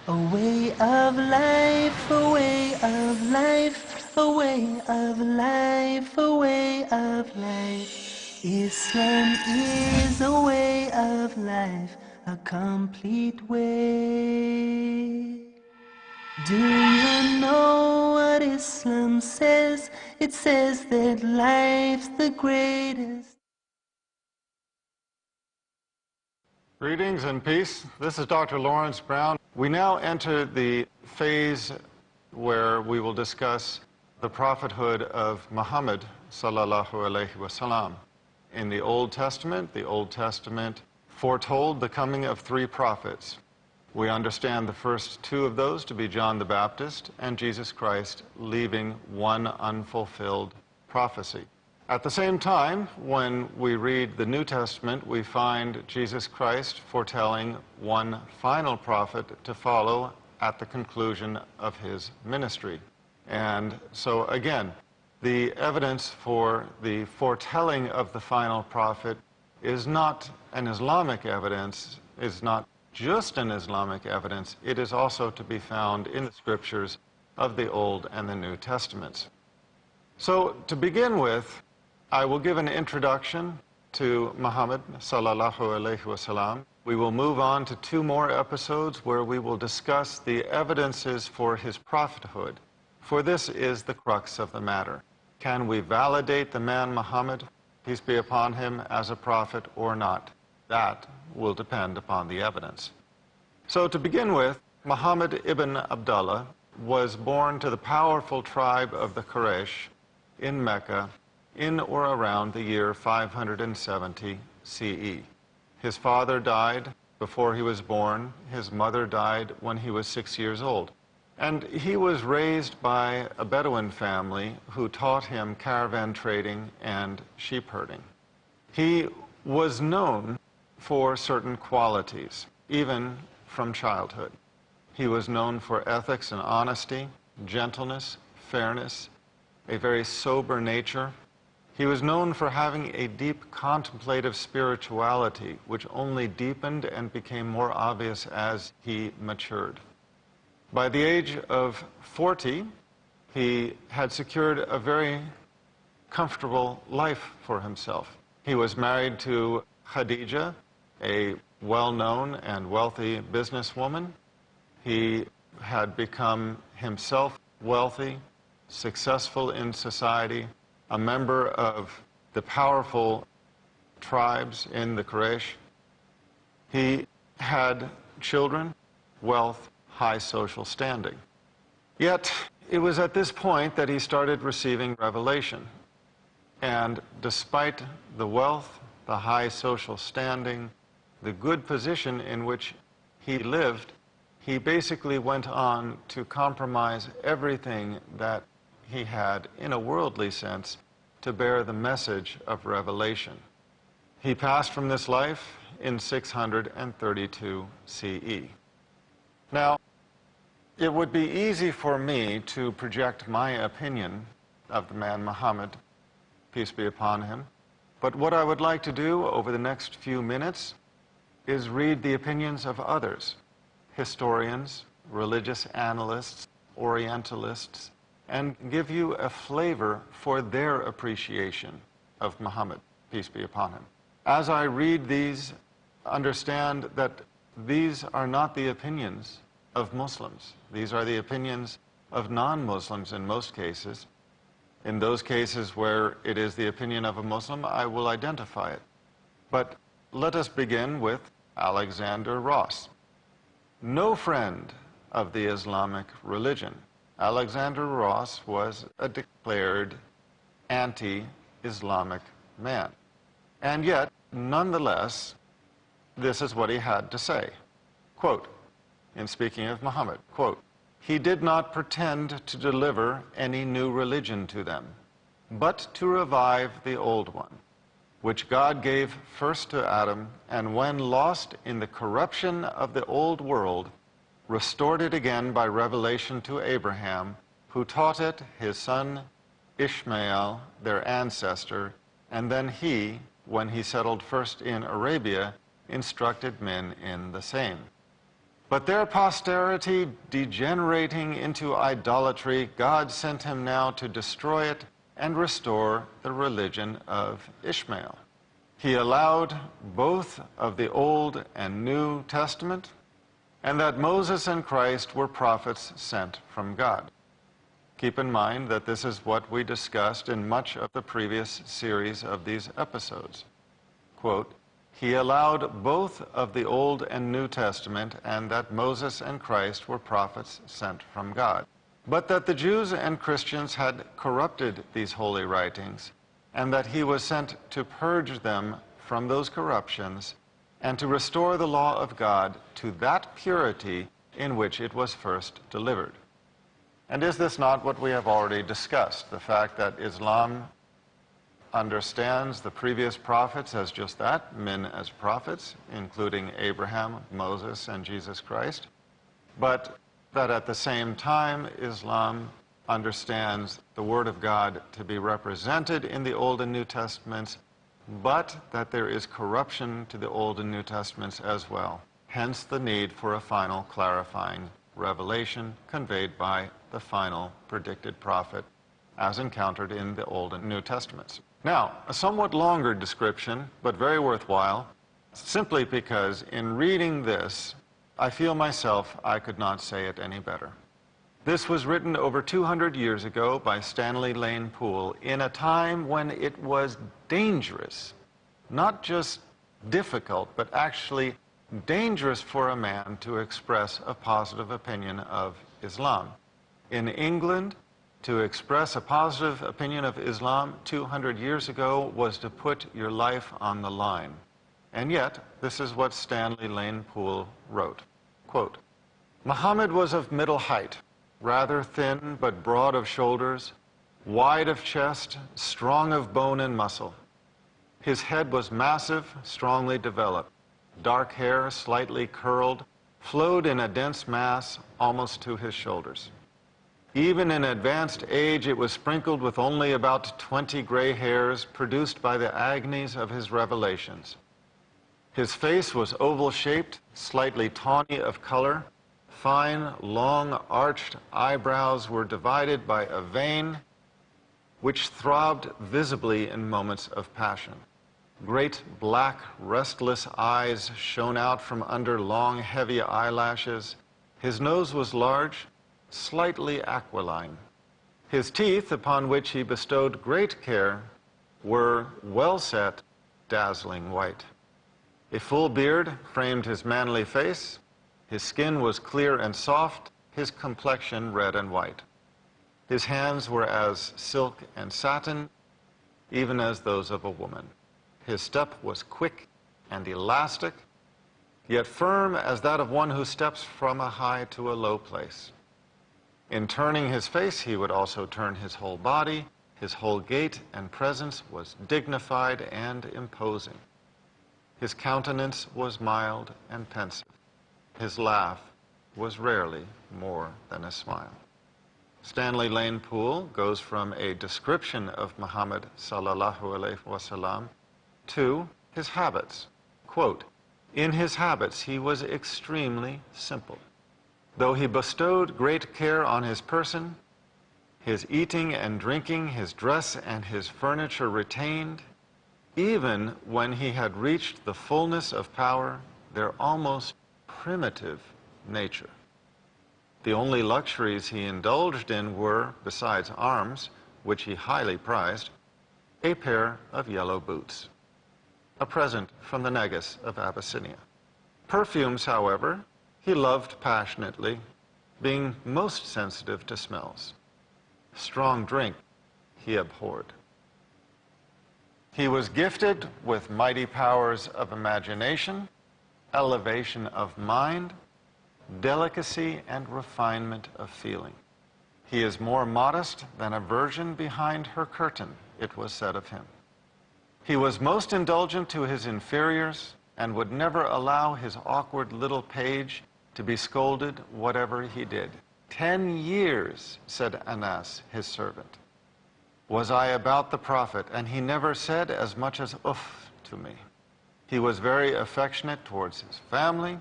A way of life, a way of life, a way of life, a way of life. Islam is a way of life, a complete way. Do you know what Islam says? It says that life's the greatest. Greetings and peace. This is Dr. Laurence Brown. We now enter the phase where we will discuss the prophethood of Muhammad sallallahu alaihi wasallam. In the Old Testament foretold the coming of three prophets. We understand the first two of those to be John the Baptist and Jesus Christ, leaving one unfulfilled prophecy. At the same time, when we read the New Testament, we find Jesus Christ foretelling one final prophet to follow at the conclusion of his ministry. And so again, the evidence for the foretelling of the final prophet is not an Islamic evidence, is not just an Islamic evidence, it is also to be found in the scriptures of the Old and the New Testaments. So to begin with, I will give an introduction to Muhammad sallallahu alaihi wasallam. We will move on to two more episodes where we will discuss the evidences for his prophethood. For this is the crux of the matter. Can we validate the man Muhammad, peace be upon him, as a prophet or not? That will depend upon the evidence. So to begin with, Muhammad ibn Abdullah was born to the powerful tribe of the Quraysh in Mecca in or around the year 570 CE. His father died before he was born. His mother died when he was 6 years old. And he was raised by a Bedouin family who taught him caravan trading and sheep herding. He was known for certain qualities, even from childhood. He was known for ethics and honesty, gentleness, fairness, a very sober nature. He was known for having a deep contemplative spirituality, which only deepened and became more obvious as he matured. By the age of 40, he had secured a very comfortable life for himself. He was married to Khadija, a well-known and wealthy businesswoman. He had become himself wealthy, successful in society, a member of the powerful tribes in the Quraysh. He had children, wealth, high social standing. Yet, it was at this point that he started receiving revelation. And despite the wealth, the high social standing, the good position in which he lived, he basically went on to compromise everything that he had, in a worldly sense, to bear the message of revelation. He passed from this life in 632 CE. Now, it would be easy for me to project my opinion of the man Muhammad, peace be upon him, but what I would like to do over the next few minutes is read the opinions of others, historians, religious analysts, Orientalists, and give you a flavor for their appreciation of Muhammad, peace be upon him. As I read these, understand that these are not the opinions of Muslims. These are the opinions of non-Muslims in most cases. In those cases where it is the opinion of a Muslim, I will identify it. But let us begin with Alexander Ross. No friend of the Islamic religion. Alexander Ross was a declared anti-Islamic man. And yet, nonetheless, this is what he had to say. Quote, in speaking of Muhammad, quote, "He did not pretend to deliver any new religion to them, but to revive the old one, which God gave first to Adam, and when lost in the corruption of the old world, restored it again by revelation to Abraham, who taught it his son Ishmael, their ancestor, and then he, when he settled first in Arabia, instructed men in the same." But their posterity degenerating into idolatry, God sent him now to destroy it and restore the religion of Ishmael. He allowed both of the Old and New Testament, and that Moses and Christ were prophets sent from God. Keep in mind that this is what we discussed in much of the previous series of these episodes. Quote, he allowed both of the Old and New Testament, and that Moses and Christ were prophets sent from God. But that the Jews and Christians had corrupted these holy writings, and that he was sent to purge them from those corruptions and to restore the law of God to that purity in which it was first delivered. And is this not what we have already discussed? The fact that Islam understands the previous prophets as just that, men as prophets, including Abraham, Moses, and Jesus Christ, but that at the same time Islam understands the Word of God to be represented in the Old and New Testaments, but that there is corruption to the Old and New Testaments as well. Hence the need for a final clarifying revelation conveyed by the final predicted prophet as encountered in the Old and New Testaments. Now, a somewhat longer description, but very worthwhile, simply because in reading this, I feel myself I could not say it any better. This was written over 200 years ago by Stanley Lane Poole in a time when it was dangerous, not just difficult, but actually dangerous for a man to express a positive opinion of Islam. In England, to express a positive opinion of Islam 200 years ago was to put your life on the line. And yet, this is what Stanley Lane Poole wrote. Quote, Muhammad was of middle height, rather thin but broad of shoulders, wide of chest, strong of bone and muscle. His head was massive, strongly developed. Dark hair, slightly curled, flowed in a dense mass almost to his shoulders. Even in advanced age, it was sprinkled with only about 20 gray hairs produced by the agonies of his revelations. His face was oval-shaped, slightly tawny of color. Fine, long, arched eyebrows were divided by a vein which throbbed visibly in moments of passion. Great black, restless eyes shone out from under long, heavy eyelashes. His nose was large, slightly aquiline. His teeth, upon which he bestowed great care, were well set, dazzling white. A full beard framed his manly face. His skin was clear and soft, his complexion red and white. His hands were as silk and satin, even as those of a woman. His step was quick and elastic, yet firm as that of one who steps from a high to a low place. In turning his face, he would also turn his whole body. His whole gait and presence was dignified and imposing. His countenance was mild and pensive. His laugh was rarely more than a smile. Stanley Lane Poole goes from a description of Muhammad sallallahu alaihi wasallam to his habits. Quote, in his habits he was extremely simple. Though he bestowed great care on his person, his eating and drinking, his dress and his furniture retained, even when he had reached the fullness of power, their almost primitive nature. The only luxuries he indulged in were, besides arms, which he highly prized, a pair of yellow boots, a present from the Negus of Abyssinia. Perfumes, however, he loved passionately, being most sensitive to smells. Strong drink he abhorred. He was gifted with mighty powers of imagination, elevation of mind, delicacy and refinement of feeling. He is more modest than a virgin behind her curtain, it was said of him. He was most indulgent to his inferiors and would never allow his awkward little page to be scolded whatever he did. 10 years, said Anas, his servant, was I about the prophet, and he never said as much as uff to me. He was very affectionate towards his family,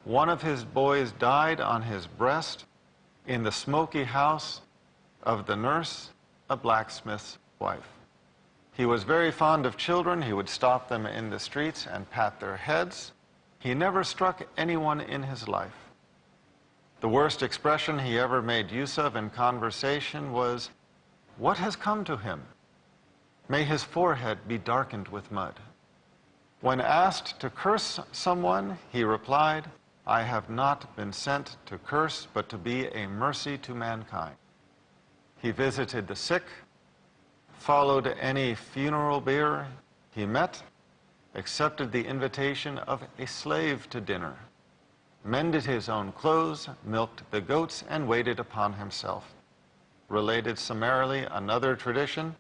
One of his boys died on his breast in the smoky house of the nurse, a blacksmith's wife. He was very fond of children. He would stop them in the streets and pat their heads. He never struck anyone in his life. The worst expression he ever made use of in conversation was, "What has come to him? May his forehead be darkened with mud." When asked to curse someone, he replied, "I have not been sent to curse, but to be a mercy to mankind." He visited the sick, followed any funeral bier he met, accepted the invitation of a slave to dinner, mended his own clothes, milked the goats, and waited upon himself. Related summarily another tradition,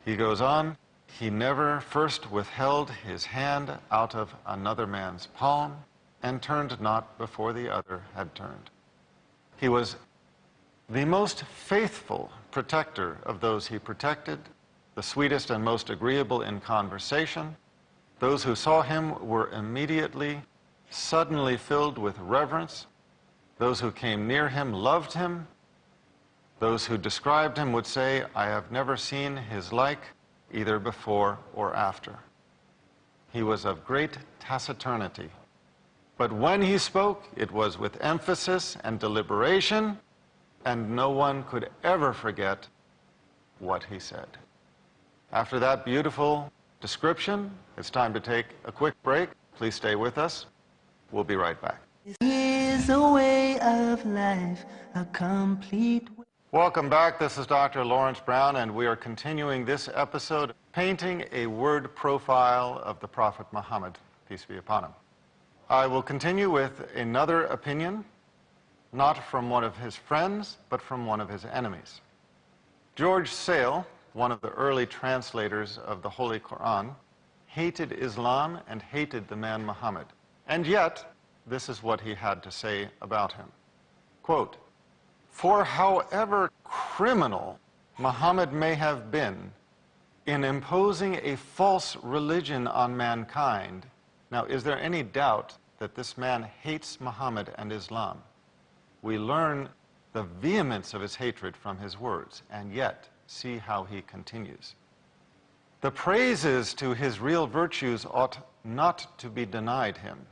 he goes on, he never first withheld his hand out of another man's palm, and turned not before the other had turned. He was the most faithful protector of those he protected, the sweetest and most agreeable in conversation. Those who saw him were immediately, suddenly filled with reverence. Those who came near him loved him. Those who described him would say, "I have never seen his like, either before or after." He was of great taciturnity. But when he spoke, it was with emphasis and deliberation, and no one could ever forget what he said. After that beautiful description, it's time to take a quick break. Please stay with us. We'll be right back. Is a way of life, a complete way. Welcome back. This is Dr. Laurence Brown, and we are continuing this episode, painting a word profile of the Prophet Muhammad, peace be upon him. I will continue with another opinion, not from one of his friends, but from one of his enemies. George Sale, one of the early translators of the Holy Quran, hated Islam and hated the man Muhammad. And yet, this is what he had to say about him. Quote, "For however criminal Muhammad may have been in imposing a false religion on mankind," now, is there any doubt that this man hates Muhammad and Islam? We learn the vehemence of his hatred from his words, and yet see how he continues. "The praises to his real virtues ought not to be denied him,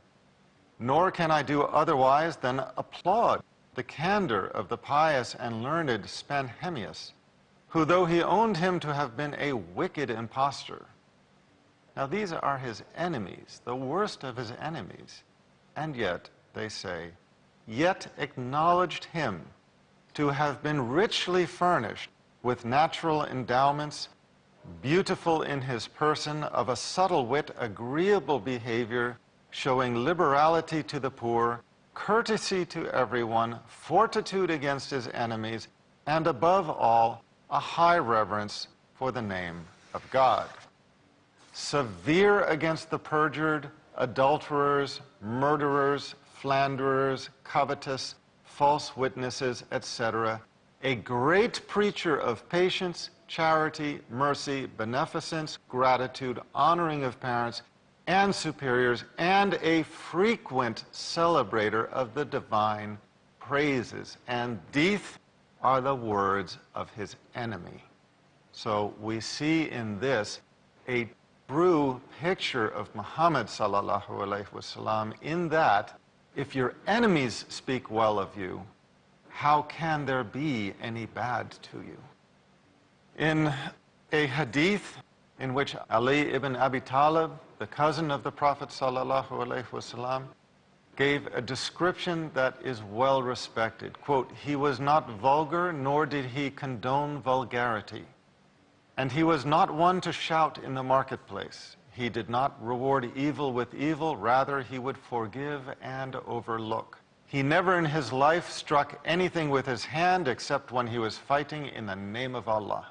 nor can I do otherwise than applaud the candor of the pious and learned Spanhemius, who, though he owned him to have been a wicked impostor." Now, these are his enemies, the worst of his enemies, and yet, they say, "yet acknowledged him to have been richly furnished with natural endowments, beautiful in his person, of a subtle wit, agreeable behavior, showing liberality to the poor, courtesy to everyone, fortitude against his enemies, and above all, a high reverence for the name of God. Severe against the perjured, adulterers, murderers, slanderers, covetous, false witnesses, etc., a great preacher of patience, charity, mercy, beneficence, gratitude, honoring of parents and superiors, and a frequent celebrator of the divine praises." And these are the words of his enemy. So we see in this a true picture of Muhammad sallallahu alaihi wasallam, in that if your enemies speak well of you, how can there be any bad to you? In a hadith in which Ali ibn Abi Talib, the cousin of the Prophet sallallahu alaihi wasallam, gave a description that is well respected. Quote, "He was not vulgar, nor did he condone vulgarity. And he was not one to shout in the marketplace. He did not reward evil with evil, rather he would forgive and overlook. He never in his life struck anything with his hand except when he was fighting in the name of Allah.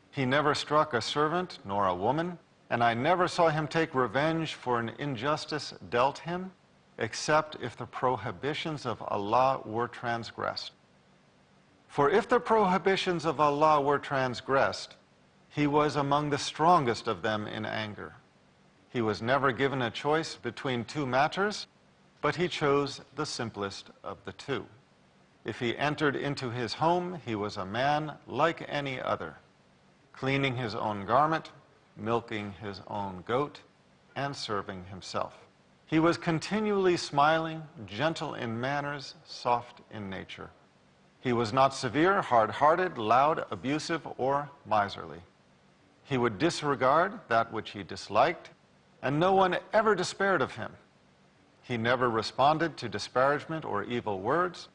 He never struck a servant nor a woman, and I never saw him take revenge for an injustice dealt him, except if the prohibitions of Allah were transgressed. For if the prohibitions of Allah were transgressed, he was among the strongest of them in anger. He was never given a choice between two matters, but he chose the simplest of the two. If he entered into his home, he was a man like any other, cleaning his own garment, milking his own goat, and serving himself. He was continually smiling, gentle in manners, soft in nature. He was not severe, hard-hearted, loud, abusive, or miserly. He would disregard that which he disliked, and no one ever despaired of him. He never responded to disparagement or evil words.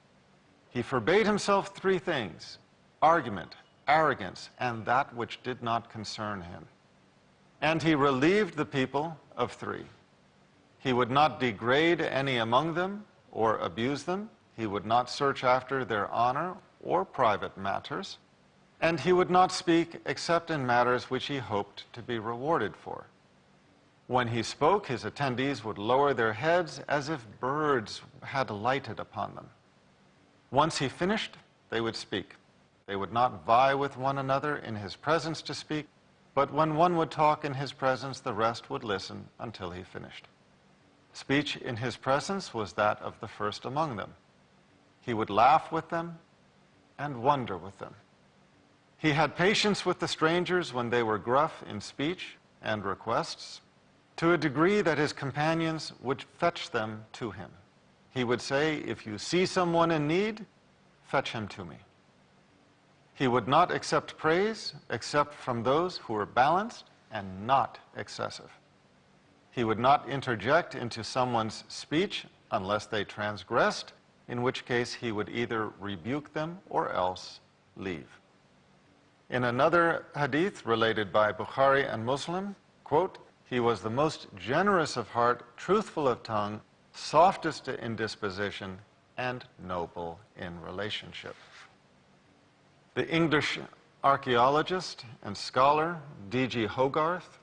He forbade himself three things: argument, arrogance, and that which did not concern him. And he relieved the people of three. He would not degrade any among them or abuse them. He would not search after their honor or private matters. And he would not speak except in matters which he hoped to be rewarded for. When he spoke, his attendees would lower their heads as if birds had lighted upon them. Once he finished, they would speak. They would not vie with one another in his presence to speak, but when one would talk in his presence, the rest would listen until he finished. Speech in his presence was that of the first among them. He would laugh with them and wonder with them. He had patience with the strangers when they were gruff in speech and requests, to a degree that his companions would fetch them to him. He would say, "If you see someone in need, fetch him to me." He would not accept praise except from those who were balanced and not excessive. He would not interject into someone's speech unless they transgressed, in which case he would either rebuke them or else leave. In another hadith related by Bukhari and Muslim, quote, "He was the most generous of heart, truthful of tongue, softest in disposition, and noble in relationship." The English archaeologist and scholar D.G. Hogarth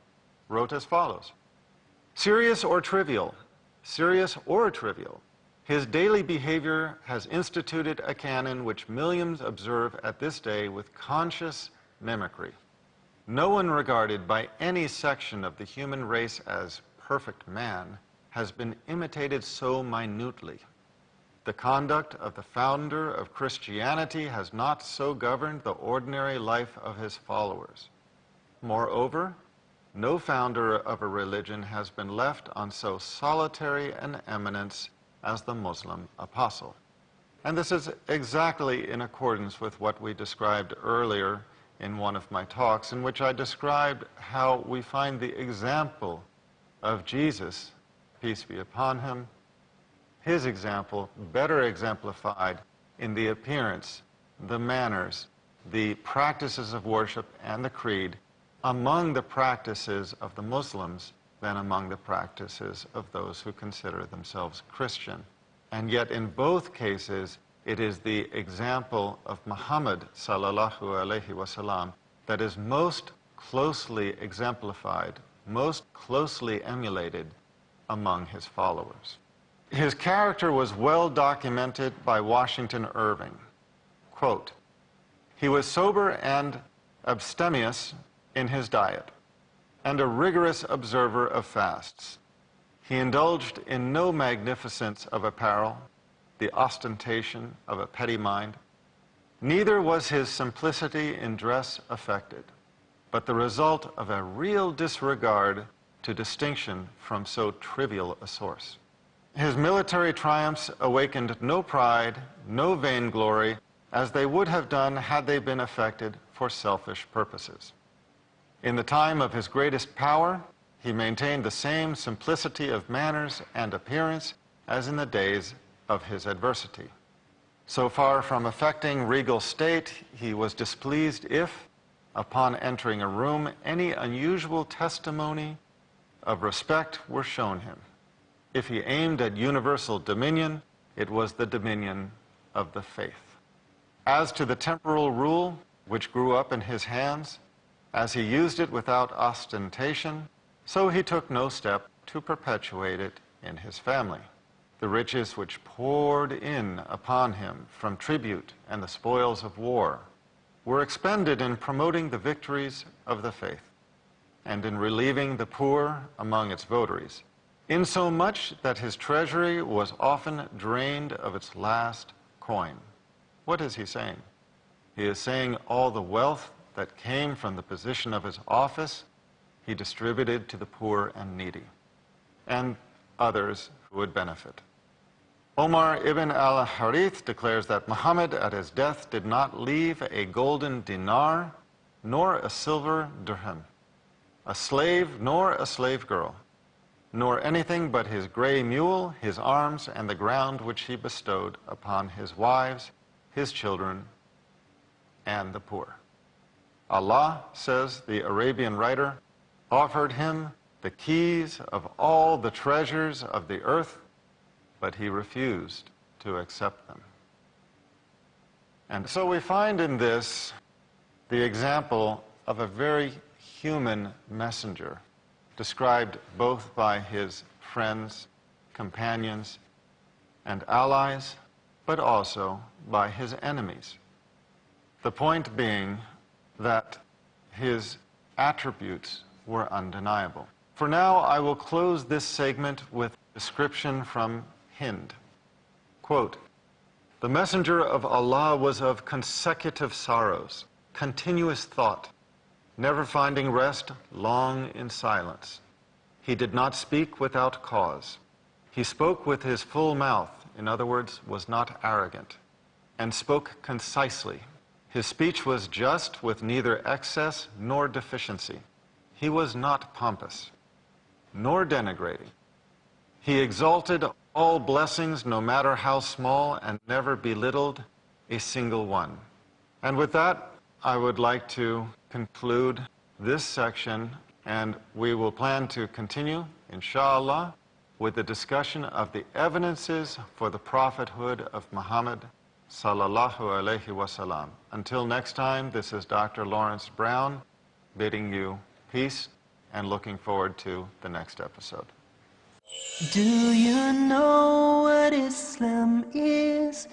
wrote as follows: "Serious or trivial, his daily behavior has instituted a canon which millions observe at this day with conscious mimicry. No one regarded by any section of the human race as perfect man has been imitated so minutely. The conduct of the founder of Christianity has not so governed the ordinary life of his followers. Moreover, no founder of a religion has been left on so solitary an eminence as the Muslim apostle." And this is exactly in accordance with what we described earlier in one of my talks, in which I described how we find the example of Jesus, peace be upon him, his example better exemplified in the appearance, the manners, the practices of worship, and the creed among the practices of the Muslims than among the practices of those who consider themselves Christian. And yet in both cases, it is the example of Muhammad sallallahu alaihi wasallam that is most closely exemplified, most closely emulated among his followers. His character was well documented by Washington Irving. Quote, "He was sober and abstemious in his diet, and a rigorous observer of fasts. He indulged in no magnificence of apparel, the ostentation of a petty mind. Neither was his simplicity in dress affected, but the result of a real disregard to distinction from so trivial a source. His military triumphs awakened no pride, no vainglory, as they would have done had they been effected for selfish purposes. In the time of his greatest power, he maintained the same simplicity of manners and appearance as in the days of his adversity. So far from affecting regal state, he was displeased if, upon entering a room, any unusual testimony of respect were shown him. If he aimed at universal dominion, it was the dominion of the faith. As to the temporal rule, which grew up in his hands, as he used it without ostentation, so he took no step to perpetuate it in his family. The riches which poured in upon him from tribute and the spoils of war were expended in promoting the victories of the faith and in relieving the poor among its votaries. insomuch that his treasury was often drained of its last coin. What is he saying? He is saying all the wealth that came from the position of his office, he distributed to the poor and needy, and others who would benefit. Omar ibn al-Harith declares that Muhammad at his death did not leave a golden dinar, nor a silver dirham, a slave nor a slave girl, nor anything but his gray mule, his arms, and the ground which he bestowed upon his wives, his children, and the poor. Allah, says the Arabian writer, offered him the keys of all the treasures of the earth, but he refused to accept them. And so we find in this the example of a very human messenger, described both by his friends, companions, and allies, but also by his enemies. The point being that his attributes were undeniable. For now, I will close this segment with a description from Hind. Quote, "The messenger of Allah was of consecutive sorrows, continuous thought, never finding rest, long in silence. He did not speak without cause. He spoke with his full mouth, in other words, was not arrogant, and spoke concisely. His speech was just, with neither excess nor deficiency. He was not pompous, nor denigrating. He exalted all blessings, no matter how small, and never belittled a single one." And with that, I would like to conclude this section, and we will plan to continue, inshallah, with the discussion of the evidences for the prophethood of Muhammad sallallahu alaihi wasallam. Until next time, this is Dr. Laurence Brown bidding you peace and looking forward to the next episode. Do you know what Islam is?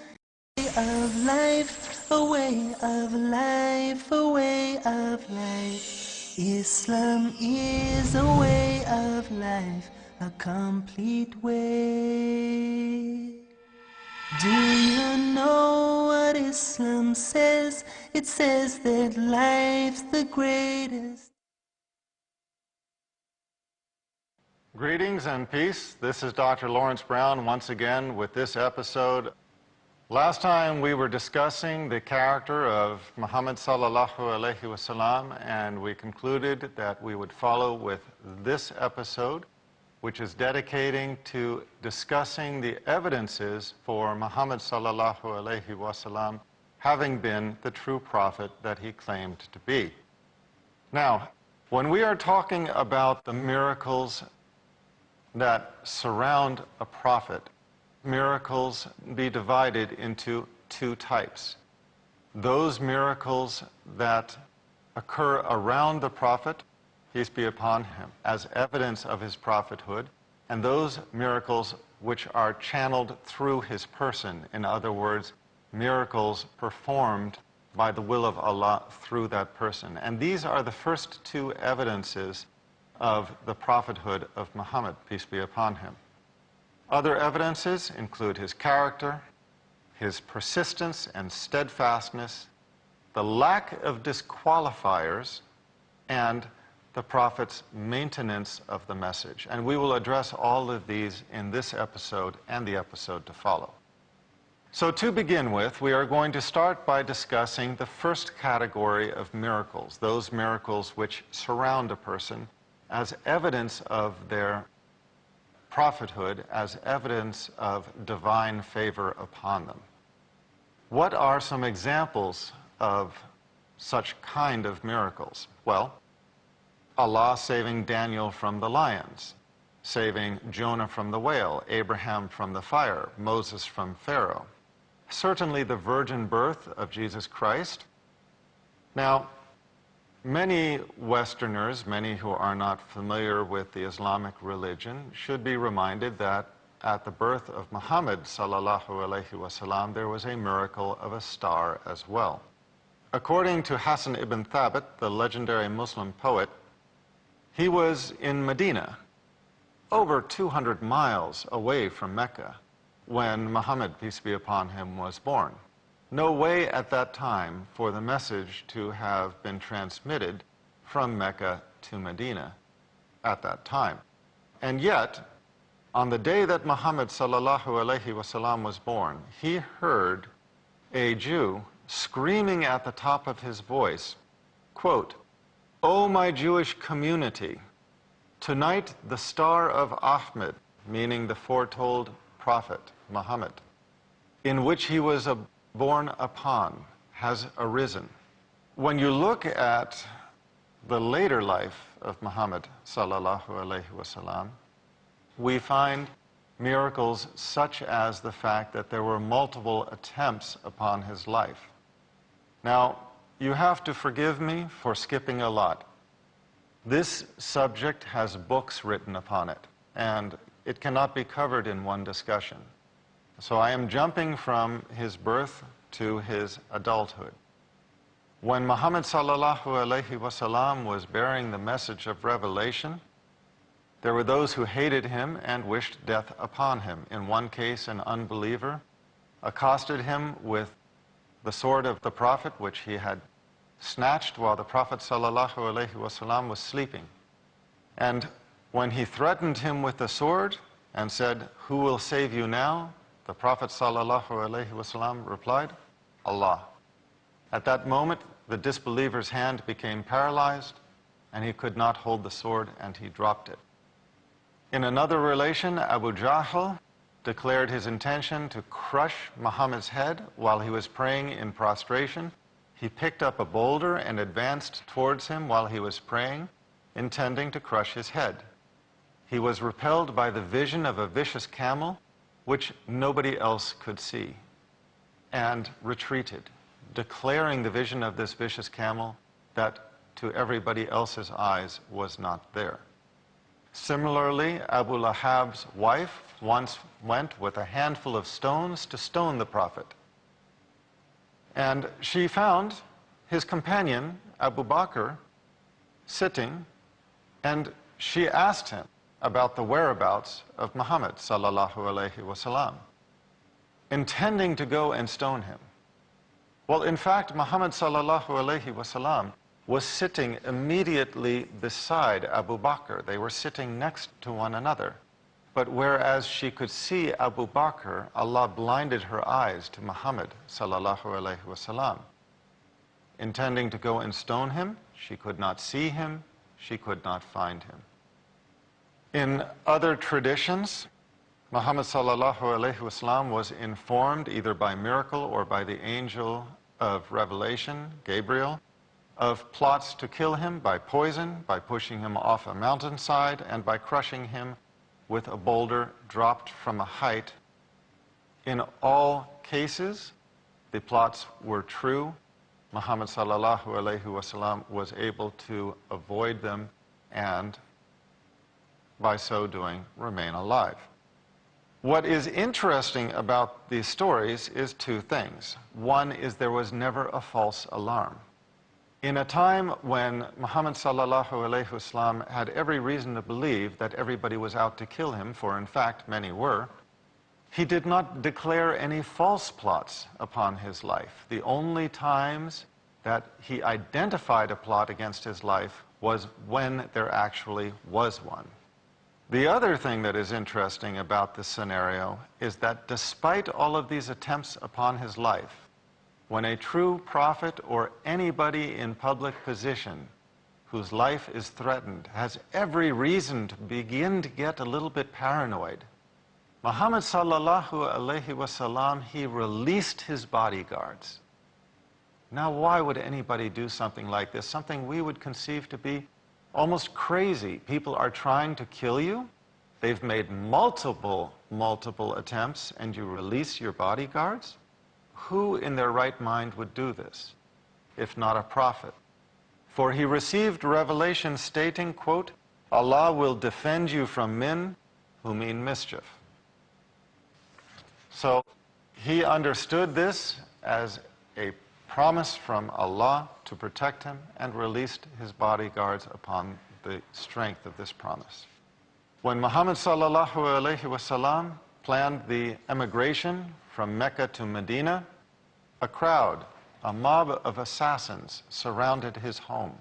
A way of life, a way of life, a way of life. Islam is a way of life, a complete way. Do you know what Islam says? It says that life's the greatest. Greetings and peace. This is Dr. Laurence Brown once again with this episode. Last time we were discussing the character of Muhammad sallallahu alaihi wasallam, and we concluded that we would follow with this episode, which is dedicating to discussing the evidences for Muhammad sallallahu alaihi wasallam having been the true prophet that he claimed to be. Now, when we are talking about the miracles that surround a prophet, miracles be divided into two types. Those miracles that occur around the prophet, peace be upon him, as evidence of his prophethood, and those miracles which are channeled through his person. In other words, miracles performed by the will of Allah through that person. And these are the first two evidences of the prophethood of Muhammad, peace be upon him. Other evidences include his character, his persistence and steadfastness, the lack of disqualifiers, and the prophet's maintenance of the message. And we will address all of these in this episode and the episode to follow. So to begin with, we are going to start by discussing the first category of miracles, those miracles which surround a person as evidence of their prophethood, as evidence of divine favor upon them. What are some examples of such kind of miracles? Well, Allah saving Daniel from the lions, saving Jonah from the whale, Abraham from the fire, Moses from Pharaoh. Certainly the virgin birth of Jesus Christ. Now, many Westerners, many who are not familiar with the Islamic religion, should be reminded that at the birth of Muhammad sallallahu alaihi wasallam, there was a miracle of a star as well. According to Hassan ibn Thabit, the legendary Muslim poet, he was in Medina, over 200 miles away from Mecca when Muhammad, peace be upon him, was born. No way at that time for the message to have been transmitted from Mecca to Medina at that time. And yet, on the day that Muhammad sallallahu alaihi wasallam was born, he heard a Jew screaming at the top of his voice, quote, "O my Jewish community, tonight the star of Ahmed," meaning the foretold prophet Muhammad, "in which he was born upon, has arisen." When you look at the later life of Muhammad sallallahu alaihi wasallam, we find miracles such as the fact that there were multiple attempts upon his life. Now, you have to forgive me for skipping a lot. This subject has books written upon it, and it cannot be covered in one discussion. So I am jumping from his birth to his adulthood. When Muhammad sallallahu alaihi wasallam was bearing the message of revelation, there were those who hated him and wished death upon him. In one case, an unbeliever accosted him with the sword of the Prophet, which he had snatched while the Prophet sallallahu alaihi wasallam was sleeping. And when he threatened him with the sword and said, "Who will save you now?" the Prophet sallallahu alaihi wasallam replied, "Allah." At that moment, the disbeliever's hand became paralyzed, and he could not hold the sword, and he dropped it. In another relation, Abu Jahl declared his intention to crush Muhammad's head while he was praying in prostration. He picked up a boulder and advanced towards him while he was praying, intending to crush his head. He was repelled by the vision of a vicious camel, which nobody else could see, and retreated, declaring the vision of this vicious camel that to everybody else's eyes was not there. Similarly, Abu Lahab's wife once went with a handful of stones to stone the Prophet. And she found his companion, Abu Bakr, sitting, and she asked him about the whereabouts of Muhammad sallallahu alaihi wasallam, intending to go and stone him. Well, in fact, Muhammad sallallahu alaihi wasallam was sitting immediately beside Abu Bakr. They were sitting next to one another. But whereas she could see Abu Bakr, Allah blinded her eyes to Muhammad sallallahu alaihi wasallam. Intending to go and stone him, she could not see him, she could not find him. In other traditions, Muhammad sallallahu alaihi wasallam was informed either by miracle or by the angel of revelation, Gabriel, of plots to kill him by poison, by pushing him off a mountainside, and by crushing him with a boulder dropped from a height. In all cases, the plots were true. Muhammad sallallahu alaihi wasallam was able to avoid them and, by so doing, remain alive. What is interesting about these stories is two things. One is there was never a false alarm. In a time when Muhammad sallallahu alaihi wasallam had every reason to believe that everybody was out to kill him, for in fact many were, he did not declare any false plots upon his life. The only times that he identified a plot against his life was when there actually was one. The other thing that is interesting about this scenario is that despite all of these attempts upon his life, when a true prophet or anybody in public position whose life is threatened has every reason to begin to get a little bit paranoid, Muhammad sallallahu alaihi wasallam, he released his bodyguards. Now, why would anybody do something like this? Something we would conceive to be almost crazy. People are trying to kill you. They've made multiple attempts, and you release your bodyguards? Who in their right mind would do this, if not a prophet? For he received revelation stating, quote, "Allah will defend you from men who mean mischief." So he understood this as a promise from Allah to protect him and released his bodyguards upon the strength of this promise. When Muhammad sallallahu alaihi wasallam planned the emigration from Mecca to Medina, a crowd, a mob of assassins surrounded his home.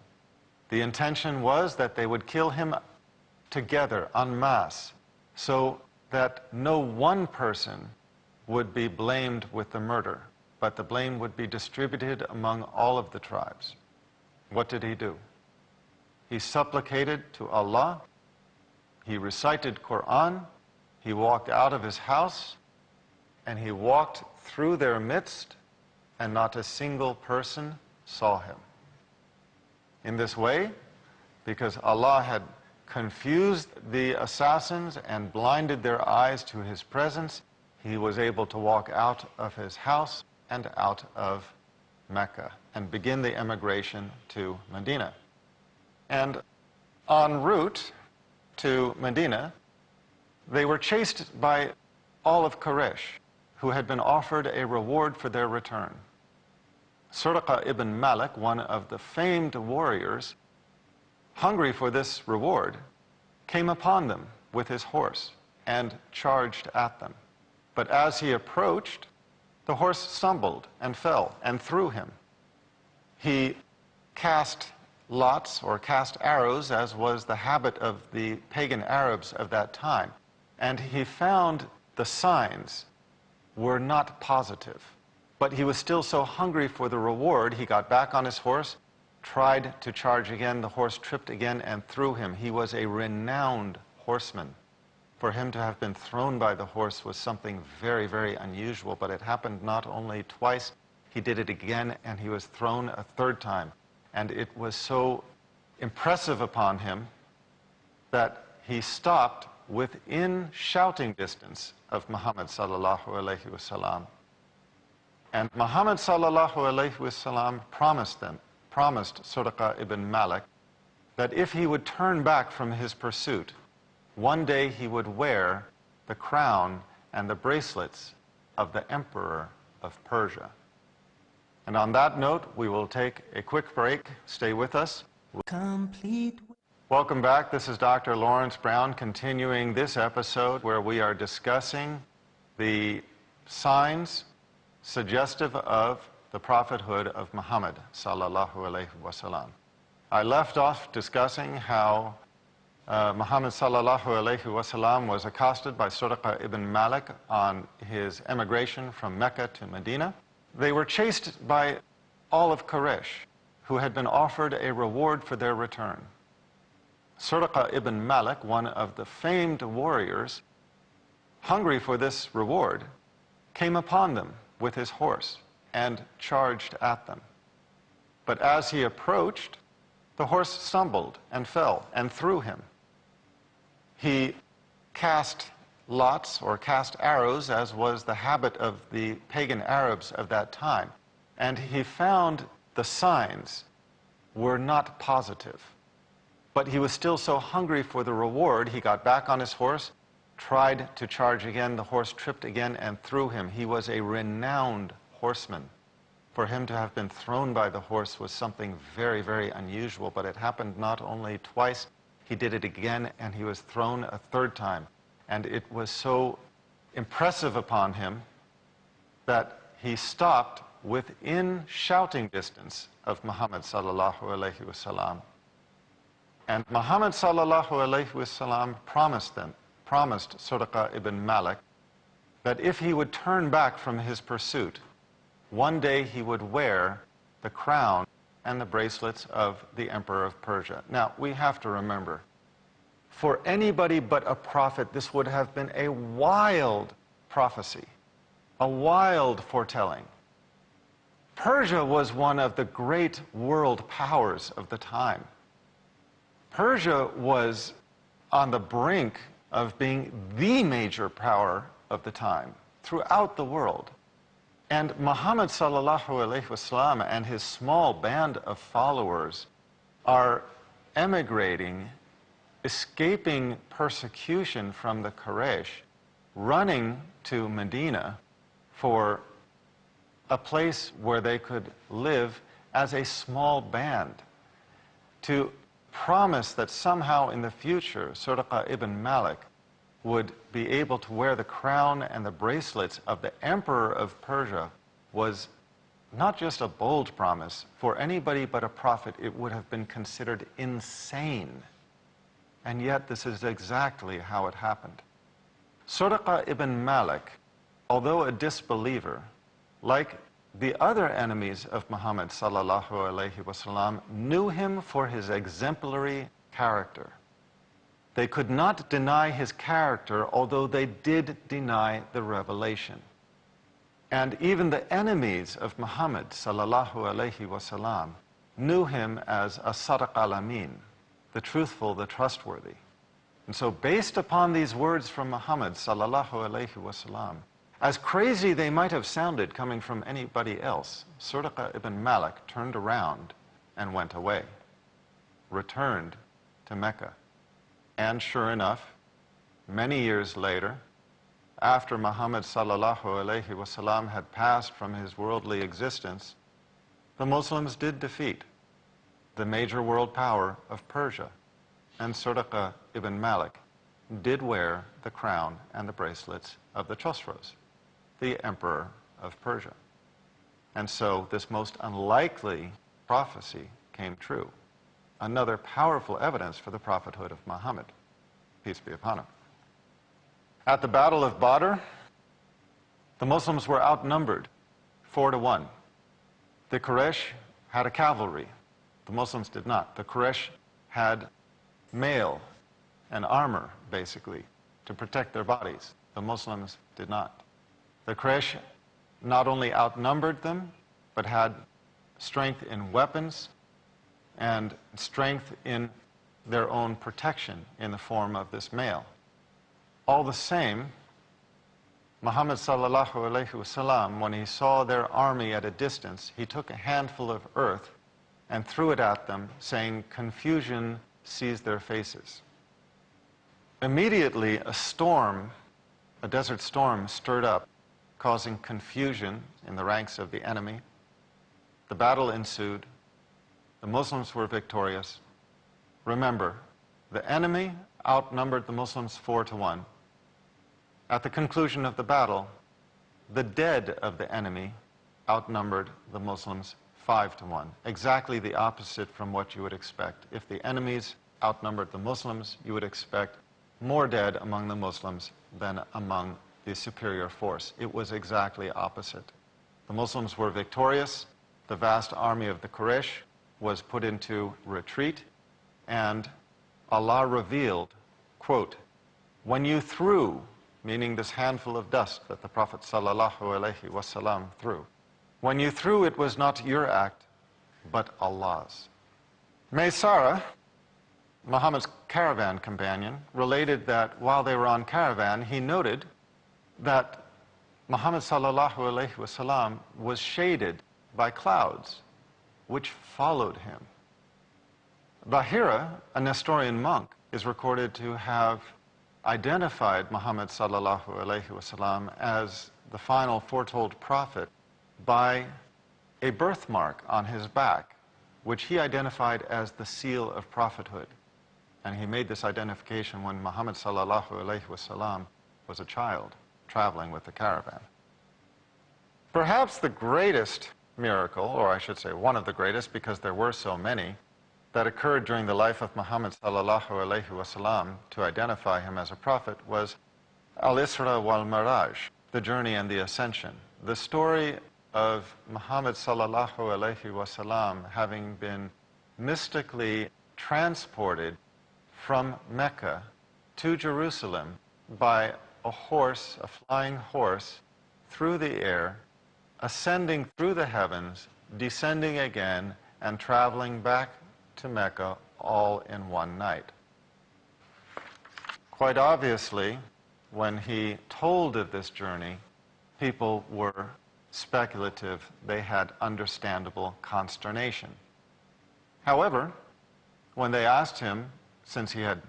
The intention was that they would kill him together, en masse, so that no one person would be blamed with the murder, but the blame would be distributed among all of the tribes. What did he do? He supplicated to Allah, he recited Quran, he walked out of his house, and he walked through their midst, and not a single person saw him. In this way, because Allah had confused the assassins and blinded their eyes to his presence, he was able to walk out of his house and out of Mecca and begin the emigration to Medina. And en route to Medina, they were chased by all of Quraysh, who had been offered a reward for their return. Suraqah ibn Malik, one of the famed warriors, hungry for this reward, came upon them with his horse and charged at them. But as he approached, the horse stumbled and fell and threw him. He cast lots or cast arrows, as was the habit of the pagan Arabs of that time, and he found the signs were not positive. But he was still so hungry for the reward, he got back on his horse, tried to charge again, the horse tripped again and threw him. He was a renowned horseman. For him to have been thrown by the horse was something very, very unusual, but it happened not only twice, he did it again, and he was thrown a third time. And it was so impressive upon him that he stopped within shouting distance of Muhammad sallallahu alaihi wasallam. And Muhammad sallallahu alaihi wasallam promised Suraqah ibn Malik that if he would turn back from his pursuit, one day he would wear the crown and the bracelets of the emperor of Persia. And on that note, we will take a quick break. Stay with us. Complete. Welcome back. This is Dr. Laurence Brown continuing this episode where we are discussing the signs suggestive of the prophethood of Muhammad sallallahu alaihi wasallam. I left off discussing how Muhammad sallallahu alaihi wasallam was accosted by Suraqah ibn Malik on his emigration from Mecca to Medina. They were chased by all of Quraysh, who had been offered a reward for their return. Suraqah ibn Malik, one of the famed warriors, hungry for this reward, came upon them with his horse and charged at them. But as he approached, the horse stumbled and fell and threw him. He cast lots or cast arrows, as was the habit of the pagan Arabs of that time, and he found the signs were not positive. But he was still so hungry for the reward, he got back on his horse, tried to charge again, the horse tripped again and threw him. He was a renowned horseman. For him to have been thrown by the horse was something very, very unusual, but it happened not only twice, he did it again, and he was thrown a third time. And it was so impressive upon him that he stopped within shouting distance of Muhammad sallallahu alaihi wasallam. And Muhammad sallallahu alaihi wasallam promised Suraqah ibn Malik that if he would turn back from his pursuit, one day he would wear the crown and the bracelets of the emperor of Persia. Now, we have to remember, for anybody but a prophet, this would have been a wild prophecy, a wild foretelling. Persia was one of the great world powers of the time. Persia was on the brink of being the major power of the time throughout the world. And Muhammad sallallahu alaihi wasallam and his small band of followers are emigrating, escaping persecution from the Quraysh, running to Medina for a place where they could live as a small band, to promise that somehow in the future Suraqa ibn Malik would be able to wear the crown and the bracelets of the emperor of Persia was not just a bold promise. For anybody but a prophet, it would have been considered insane. And yet this is exactly how it happened. Suraqa ibn Malik, although a disbeliever, like the other enemies of Muhammad sallallahu alaihi wasallam, knew him for his exemplary character. They could not deny his character, although they did deny the revelation. And even the enemies of Muhammad sallallahu alaihi wasallam knew him as a Sadiq al-Amin, the truthful, the trustworthy. And so based upon these words from Muhammad sallallahu alaihi wasallam, as crazy they might have sounded coming from anybody else, Suraqa ibn Malik turned around and went away, returned to Mecca. And sure enough, many years later, after Muhammad sallallahu alaihi wasallam had passed from his worldly existence, the Muslims did defeat the major world power of Persia, and Suraqa ibn Malik did wear the crown and the bracelets of the Chosroes, the emperor of Persia. And so this most unlikely prophecy came true. Another powerful evidence for the prophethood of Muhammad, peace be upon him. At the Battle of Badr, the Muslims were outnumbered 4-1. The Quraysh had a cavalry. The Muslims did not. The Quraysh had mail and armor, basically, to protect their bodies. The Muslims did not. The Quraysh not only outnumbered them, but had strength in weapons and strength in their own protection in the form of this mail. All the same, Muhammad sallallahu alaihi wasallam, when he saw their army at a distance, he took a handful of earth and threw it at them, saying, "Confusion seized their faces." Immediately, a storm, a desert storm, stirred up, causing confusion in the ranks of the enemy. The battle ensued. The Muslims were victorious. Remember, the enemy outnumbered the Muslims 4-1. At the conclusion of the battle, the dead of the enemy outnumbered the Muslims 5-1. Exactly the opposite from what you would expect. If the enemies outnumbered the Muslims, you would expect more dead among the Muslims than among the superior force. It was exactly opposite. The Muslims were victorious. The vast army of the Quraysh was put into retreat, and Allah revealed, quote, "When you threw," meaning this handful of dust that the Prophet sallallahu alaihi wasallam threw, "when you threw, it was not your act, but Allah's." Maysara, Muhammad's caravan companion, related that while they were on caravan, he noted that Muhammad sallallahu alaihi wasallam was shaded by clouds, which followed him. Bahira, a Nestorian monk, is recorded to have identified Muhammad sallallahu alaihi wasallam as the final foretold prophet by a birthmark on his back, which he identified as the seal of prophethood. And he made this identification when Muhammad sallallahu alaihi wasallam was a child traveling with the caravan. Perhaps the greatest miracle, or I should say one of the greatest because there were so many, that occurred during the life of Muhammad sallallahu alaihi wasallam to identify him as a prophet was Al-Isra wal-Miraj, the journey and the ascension. The story of Muhammad sallallahu alaihi wasallam having been mystically transported from Mecca to Jerusalem by a horse, a flying horse, through the air, ascending through the heavens, descending again, and traveling back to Mecca all in one night. Quite obviously, when he told of this journey, people were speculative. They had understandable consternation. However, when they asked him, since he had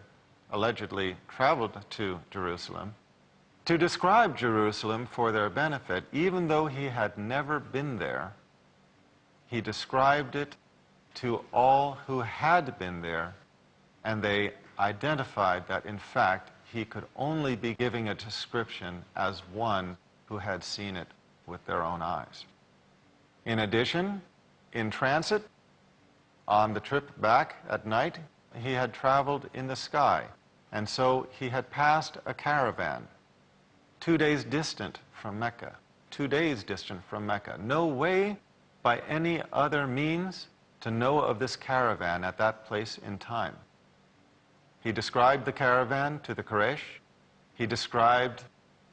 allegedly traveled to Jerusalem, to describe Jerusalem for their benefit, even though he had never been there, he described it to all who had been there And they identified that, in fact, he could only be giving a description as one who had seen it with their own eyes. In addition, in transit, on the trip back at night, he had traveled in the sky, and so he had passed a caravan 2 days distant from Mecca. 2 days distant from Mecca. No way by any other means to know of this caravan at that place in time. He described the caravan to the Quraysh. He described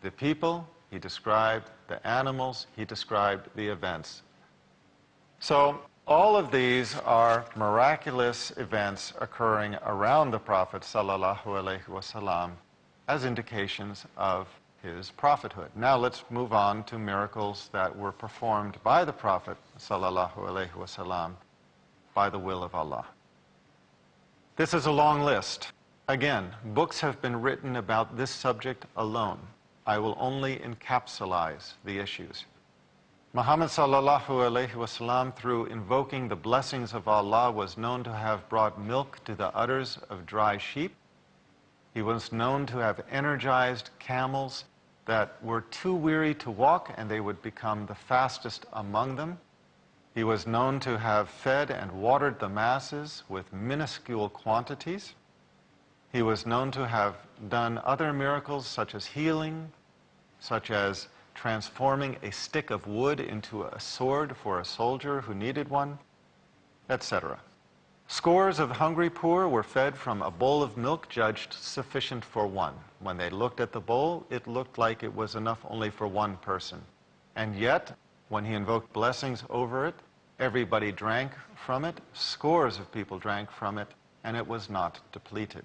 the people. He described the animals. He described the events. So all of these are miraculous events occurring around the Prophet sallallahu alaihi wasallam as indications of his prophethood. Now let's move on to miracles that were performed by the Prophet sallallahu alaihi wasallam by the will of Allah. This is a long list. Again, books have been written about this subject alone. I will only encapsulize the issues. Muhammad sallallahu alaihi wasallam, through invoking the blessings of Allah, was known to have brought milk to the udders of dry sheep. He was known to have energized camels that were too weary to walk, and they would become the fastest among them. He was known to have fed and watered the masses with minuscule quantities. He was known to have done other miracles such as healing, such as transforming a stick of wood into a sword for a soldier who needed one, etc. Scores of hungry poor were fed from a bowl of milk judged sufficient for one. When they looked at the bowl, it looked like it was enough only for one person. And yet, when he invoked blessings over it, everybody drank from it, scores of people drank from it, and it was not depleted.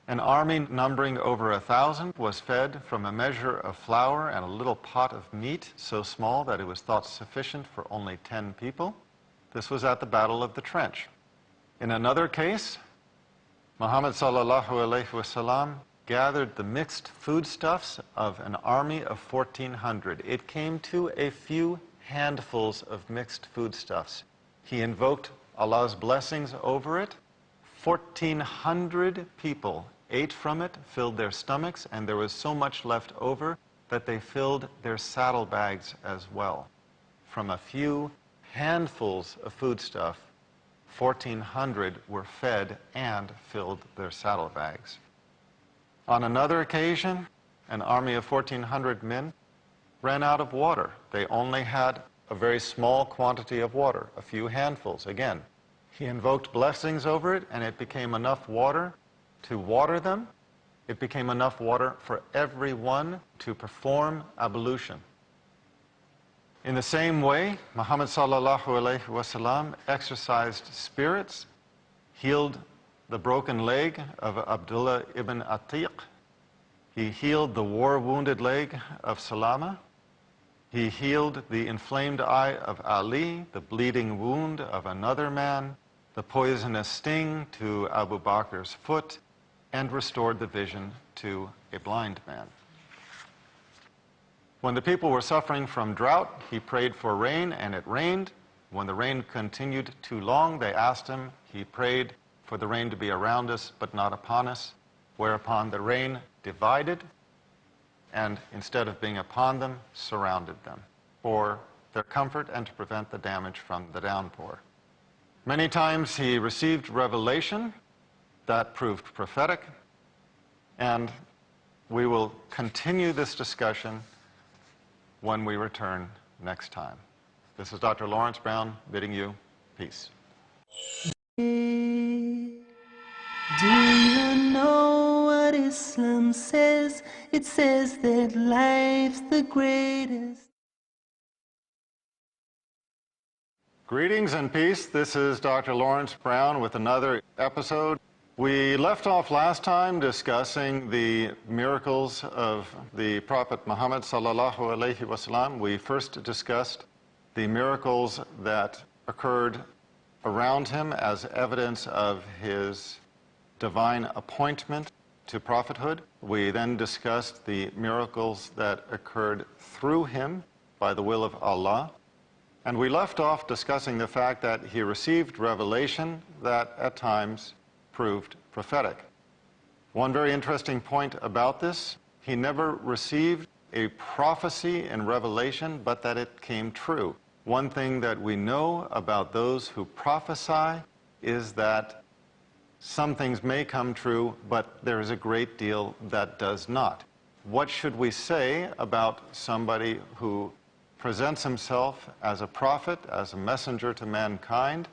An army numbering over 1,000 was fed from a measure of flour and a little pot of meat so small that it was thought sufficient for only 10 people. This was at the Battle of the Trench. In another case, Muhammad sallallahu alaihi wasallam gathered the mixed foodstuffs of an army of 1,400. It came to a few handfuls of mixed foodstuffs. He invoked Allah's blessings over it. 1,400 people ate from it, filled their stomachs, and there was so much left over that they filled their saddlebags as well. From a few handfuls of foodstuff, 1,400 were fed and filled their saddlebags. On another occasion, an army of 1,400 men ran out of water. They only had a very small quantity of water, a few handfuls. Again, he invoked blessings over it, and it became enough water to water them. It became enough water for everyone to perform ablution. In the same way, Muhammad sallallahu alaihi wasallam exorcised spirits, healed the broken leg of Abdullah ibn Atiq. He healed the war-wounded leg of Salama. He healed the inflamed eye of Ali, the bleeding wound of another man, the poisonous sting to Abu Bakr's foot, and restored the vision to a blind man. When the people were suffering from drought, he prayed for rain, and it rained. When the rain continued too long, they asked him. He prayed for the rain to be around us, but not upon us, whereupon the rain divided, and instead of being upon them, surrounded them, for their comfort and to prevent the damage from the downpour. Many times he received revelation that proved prophetic, and we will continue this discussion when we return next time. This is Dr. Laurence Brown bidding you peace. Do you know what Islam says? It says that life's the greatest. Greetings and peace. This is Dr. Laurence Brown with another episode. We left off last time discussing the miracles of the Prophet Muhammad sallallahu alaihi wasallam. We first discussed the miracles that occurred around him as evidence of his divine appointment to prophethood. We then discussed the miracles that occurred through him by the will of Allah. And we left off discussing the fact that he received revelation that at times proved prophetic. One very interesting point about this, he never received a prophecy in Revelation, but that it came true. One thing that we know about those who prophesy is that some things may come true, but there is a great deal that does not. What should we say about somebody who presents himself as a prophet, as a messenger to mankind,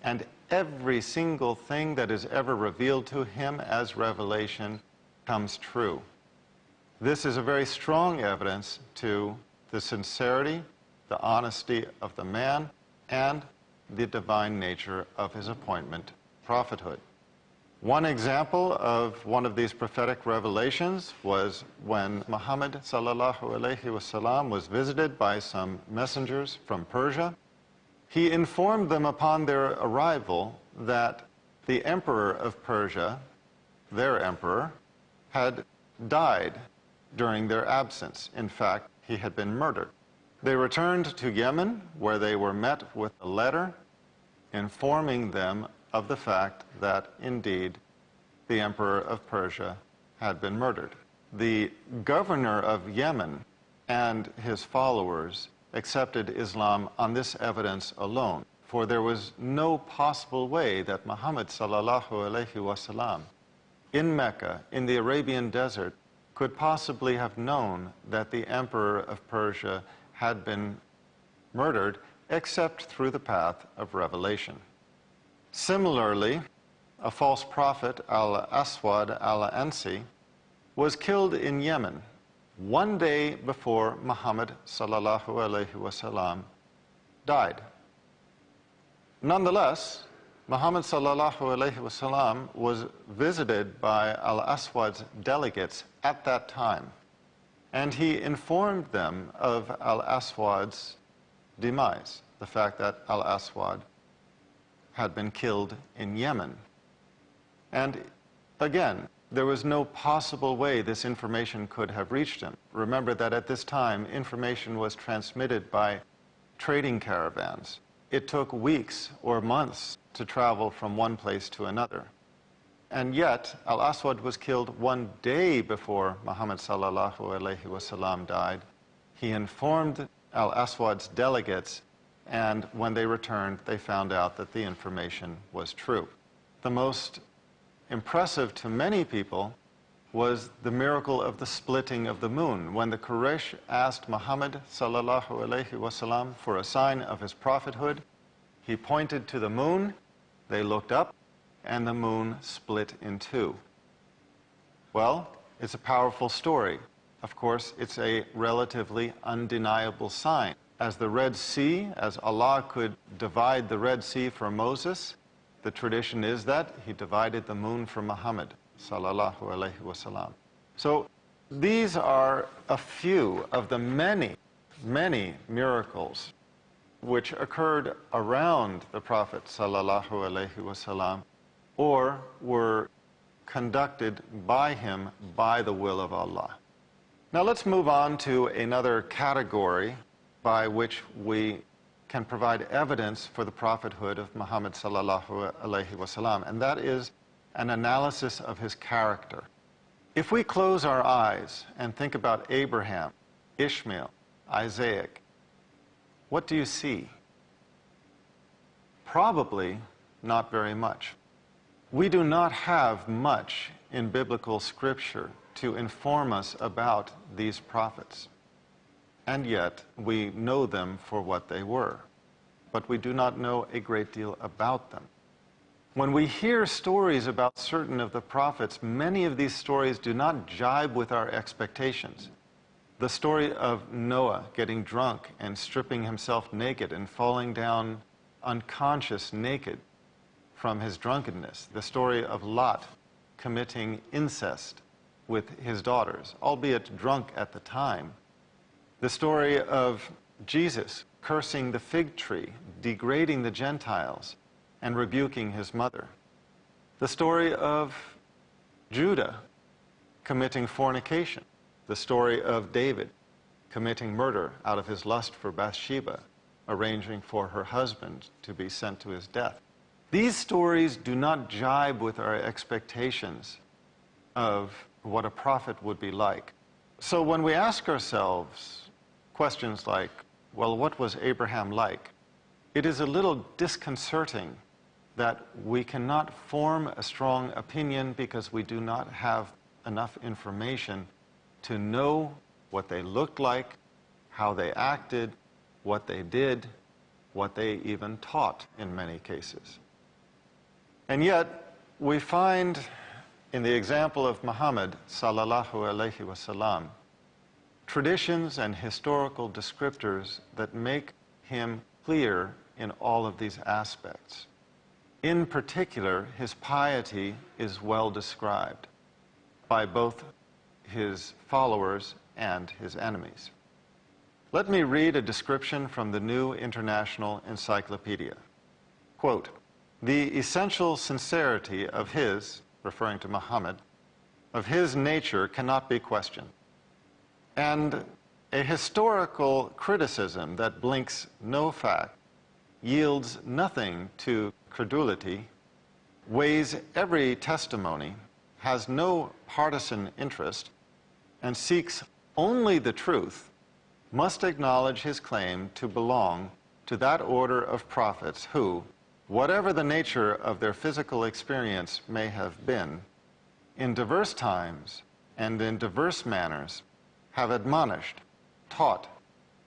and every single thing that is ever revealed to him as revelation comes true? This is a very strong evidence to the sincerity, the honesty of the man, and the divine nature of his appointment, prophethood. One example of one of these prophetic revelations was when Muhammad sallallahu alaihi wasallam was visited by some messengers from Persia. He informed them upon their arrival that the emperor of Persia, their emperor, had died during their absence. In fact, he had been murdered. They returned to Yemen, where they were met with a letter informing them of the fact that, indeed, the emperor of Persia had been murdered. The governor of Yemen and his followers accepted Islam on this evidence alone, for there was no possible way that Muhammad sallallahu alaihi wasallam in Mecca, in the Arabian desert, could possibly have known that the emperor of Persia had been murdered except through the path of revelation. Similarly, a false prophet, Al-Aswad al-Ansi, was killed in Yemen one day before Muhammad sallallahu alaihi wasallam died. Nonetheless, Muhammad sallallahu alaihi wasallam was visited by Al-Aswad's delegates at that time, and he informed them of Al-Aswad's demise, the fact that Al-Aswad had been killed in Yemen. And again, there was no possible way this information could have reached him. Remember that at this time, information was transmitted by trading caravans. It took weeks or months to travel from one place to another. And yet, Al-Aswad was killed one day before Muhammad sallallahu alaihi wasallam died. He informed Al-Aswad's delegates, and when they returned, they found out that the information was true. The most impressive to many people was the miracle of the splitting of the moon. When the Quraysh asked Muhammad sallallahu alaihi wasallam for a sign of his prophethood, he pointed to the moon, they looked up, and the moon split in two. Well, it's a powerful story. Of course, it's a relatively undeniable sign. As the Red Sea, as Allah could divide the Red Sea for Moses, the tradition is that he divided the moon for Muhammad sallallahu alaihi wasallam. So these are a few of the many, many miracles which occurred around the Prophet sallallahu alaihi wasallam, or were conducted by him by the will of Allah. Now let's move on to another category by which we can provide evidence for the prophethood of Muhammad sallallahu alaihi wasallam, and that is an analysis of his character. If we close our eyes and think about Abraham, Ishmael, Isaac, what do you see? Probably not very much. We do not have much in biblical scripture to inform us about these prophets. And yet, we know them for what they were. But we do not know a great deal about them. When we hear stories about certain of the prophets, many of these stories do not jibe with our expectations. The story of Noah getting drunk and stripping himself naked and falling down unconscious naked from his drunkenness. The story of Lot committing incest with his daughters, albeit drunk at the time. The story of Jesus cursing the fig tree, degrading the Gentiles, and rebuking his mother. The story of Judah committing fornication. The story of David committing murder out of his lust for Bathsheba, arranging for her husband to be sent to his death. These stories do not jibe with our expectations of what a prophet would be like. So when we ask ourselves questions like, well, what was Abraham like? It is a little disconcerting that we cannot form a strong opinion because we do not have enough information to know what they looked like, how they acted, what they did, what they even taught in many cases. And yet, we find in the example of Muhammad sallallahu alaihi wasallam traditions and historical descriptors that make him clear in all of these aspects. In particular, his piety is well described by both his followers and his enemies. Let me read a description from the New International Encyclopedia. Quote, "The essential sincerity of his," referring to Muhammad, "of his nature cannot be questioned. And a historical criticism that blinks no fact, yields nothing to credulity, weighs every testimony, has no partisan interest, and seeks only the truth, must acknowledge his claim to belong to that order of prophets who, whatever the nature of their physical experience may have been, in diverse times and in diverse manners, have admonished, taught,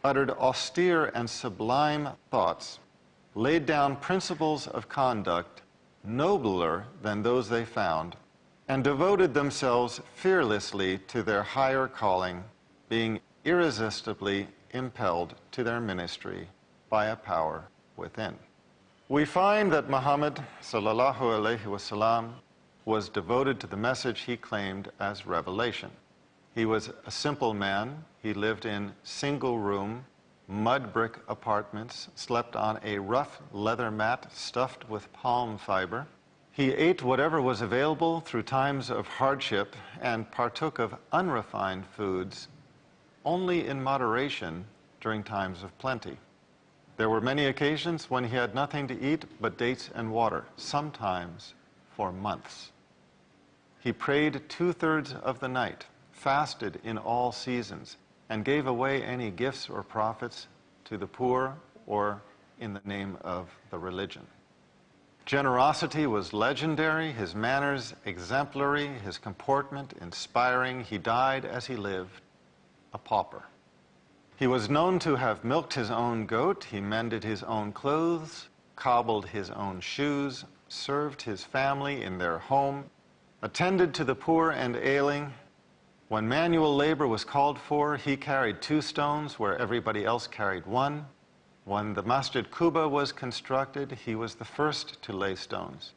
uttered austere and sublime thoughts, laid down principles of conduct nobler than those they found, and devoted themselves fearlessly to their higher calling, being irresistibly impelled to their ministry by a power within." We find that Muhammad sallallahu alaihi wasallam was devoted to the message he claimed as revelation. He was a simple man. He lived in single-room, mud brick apartments, slept on a rough leather mat stuffed with palm fiber. He ate whatever was available through times of hardship and partook of unrefined foods only in moderation during times of plenty. There were many occasions when he had nothing to eat but dates and water, sometimes for months. He prayed 2/3 of the night, fasted in all seasons, and gave away any gifts or profits to the poor or in the name of the religion. Generosity was legendary, his manners exemplary, his comportment inspiring. He died as he lived, a pauper. He was known to have milked his own goat, he mended his own clothes, cobbled his own shoes, served his family in their home, attended to the poor and ailing. When manual labor was called for, he carried 2 stones where everybody else carried 1. When the Masjid Quba was constructed, he was the first to lay stones.